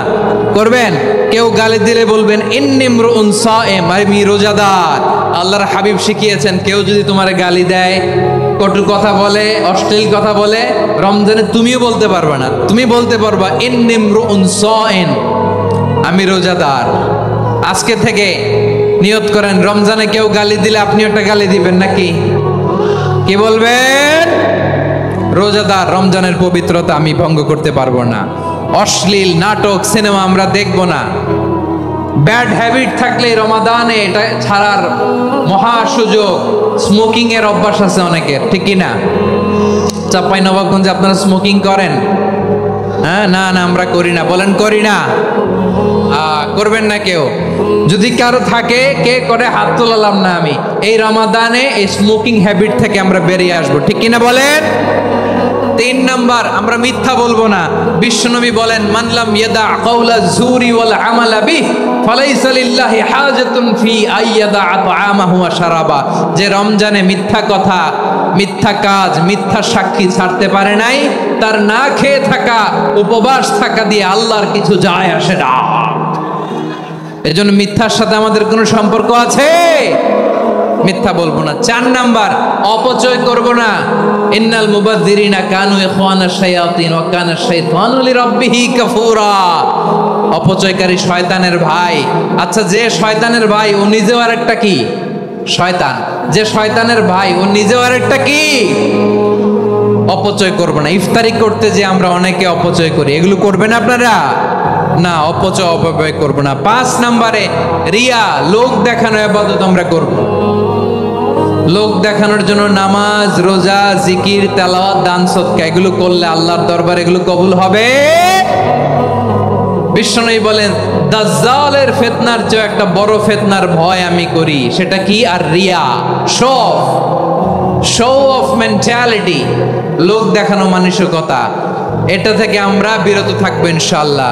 করবেন? কেউ গালি দিলে বলবেন ইন্নিমরুন সায়েম, আমি রোজাদার। আল্লাহর হাবিব শিখিয়েছেন, কেউ যদি তোমার গালি দেয়, কটু কথা বলে, অশ্লীল কথা বলে, রমজানে তুমিও বলতে পারবে না। তুমি বলতে পারবা ইন্নিমরুন সায়েম, আমি রোজাদার। আজকে থেকে নিয়ত করেন, রমজানে কেউ গালি দিলে আপনি একটা গালি দিবেন নাকি? কি বলবেন? রোজাদার, রমজানের পবিত্রতা আমি ভঙ্গ করতে পারবো না। অশ্লীল নাটক, সিনেমা আমরা দেখবো না। ব্যাড হ্যাবিট থাকলে রমাদানে এটা ছাড়ার মহা সুযোগ। স্মোকিং এর অভ্যাস আছে অনেকের, ঠিক কি না? চাপাই নবাবগঞ্জে আপনারা স্মোকিং করেন? হ্যাঁ, না না আমরা করি না। বলেন করি না। করবেন না কেউ। যদি কারো থাকে, কে করে হাত তোলালাম না আমি। এই রমাদানে এই স্মোকিং হ্যাবিট থেকে আমরা বেরিয়ে আসবো, ঠিক কিনা বলেন? 3 নাম্বার, আমরা মিথ্যা বলবো না। বিশ্বনবী বলেন, মানলাম ইয়াদা কাওলা যুরি ওয়াল আমালা বিহি ফালাইসা লিল্লাহি হাজাতুন ফি আইয়াদা তাআমাহু ওয়া শারাবা। যে রমজানে মিথ্যা কথা, মিথ্যা কাজ, মিথ্যা সাক্ষী ছাড়তে পারে নাই, তার না খেয়ে থাকা, উপবাস থাকা দিয়ে আল্লাহর কিছু যায় আসে না। এজন্য মিথ্যার সাথে আমাদের কোনো সম্পর্ক আছে? মিথ্যা বলবো না। 4 নাম্বার, অপচয় করব না। ইন্নাল মুবাযযিরিনা কানু ইখওয়ানাশ শায়াতিন ওয়া কানা শাইতানু লিরাব্বিহি কাফুরা। অপচয়কারী শয়তানের ভাই। আচ্ছা, যে শয়তানের ভাই ও নিজেও আরেকটা কি? শয়তান। যে শয়তানের ভাই ও নিজেও আরেকটা কি? অপচয় করব না। ইফতারি করতে যে আমরা অনেকে অপচয় করি, এগুলো করবেন আপনারা না। অপচয় অপব্যয় করব না। 5 নম্বরে, রিয়া, লোক দেখানো ইবাদত আমরা করব। লোক দেখানোর জন্য নামাজ, রোজা, জিকির, তেলাওয়াত, দান, সদকা এগুলো করলে আল্লাহর দরবারে এগুলো কবুল হবে। বিশ্বনবী বলেন, দাজ্জালের ফিতনার চেয়ে একটা বড় ফিতনার ভয় আমি করি, সেটা কি? আর রিয়া, শো অফ মেন্টালিটি, লোক দেখানো মানসিকতা। এটা থেকে আমরা বিরত থাকবো ইনশাআল্লাহ।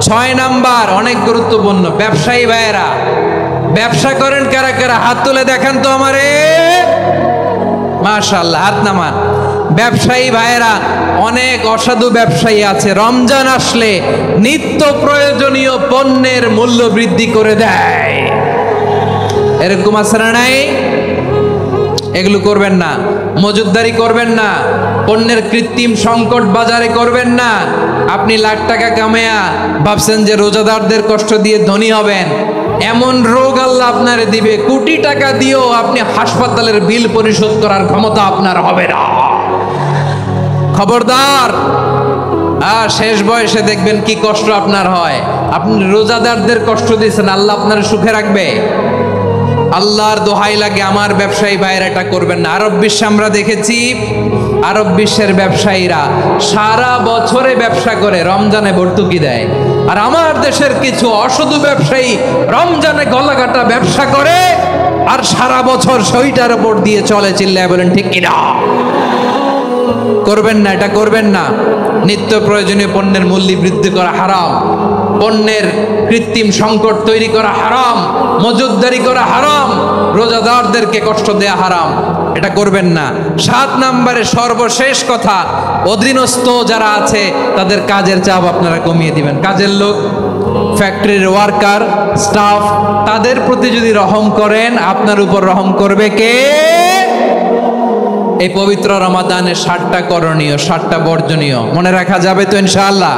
6 নাম্বার অনেক গুরুত্বপূর্ণ, ব্যবসায়ী ভাইয়েরা, ব্যবসা করেন কারা কারা হাত তুলে দেখান তো আমারে। মাশাআল্লাহ, হাত নামান। ব্যবসায়ী ভাইয়েরা, অনেক অসাধু ব্যবসায়ী আছে, রমজান আসলে নিত্য প্রয়োজনীয় পণ্যের মূল্য বৃদ্ধি করে দেয়। এরকম আছে না নাই? এগুলো করবেন না, মজুদদারি করবেন না, পণ্যের কৃত্রিম সংকট বাজারে করবেন না। আপনি লাখ টাকা কামায়া ভাবছেন যে রোজাদারদের কষ্ট দিয়ে ধনী হবেন, এমন রোগ আল্লাহ আপনারে দিবে, কোটি টাকা দিয়েও আপনি হাসপাতালের বিল পরিশোধ করার ক্ষমতা আপনার হবে না। খবরদার। শেষ বয়সে দেখবেন কি কষ্ট আপনার হয়। আপনি রোজাদারদের কষ্ট দিয়েছেন, আল্লাহ আপনার সুখে রাখবে? আল্লাহর দোহাই লাগে, আমার ব্যবসায়ী ভাইয়েরা এটা করবেন না। আরব বিশ্বে আমরা দেখেছি, আরব বিশ্বের ব্যবসায়ীরা সারা বছরে ব্যবসা করে, রমজানে ভর্তুকি দেয়। আর আমার দেশের কিছু অসাধু ব্যবসায়ী রমজানে গলাকাটা ব্যবসা করে আর সারা বছর সেইটার উপর দিয়ে চলে। চিল্লায় বলেন ঠিক কিনা? করবেন না, এটা করবেন না। নিত্য প্রয়োজনীয় পণ্যের মূল্য বৃদ্ধি করা হারাম, পণ্যের কৃত্রিম সংকট তৈরি করা হারাম, মজুদদারি করা হারাম, রোজাদারদেরকে কষ্ট দেয়া হারাম, এটা করবেন না। 7 নম্বরে সর্বশেষ কথা, অধীনস্থ যারা আছে তাদের কাজের চাপ আপনারা কমিয়ে দিবেন। কাজের লোক, ফ্যাক্টরির ওয়ার্কার, স্টাফ, তাদের প্রতি যদি রহম করেন, আপনার উপর রহম করবে কে? এই পবিত্র রমাদানের 7টা করণীয়, 7টা বর্জনীয় মনে রাখা যাবে তো ইনশাআল্লাহ?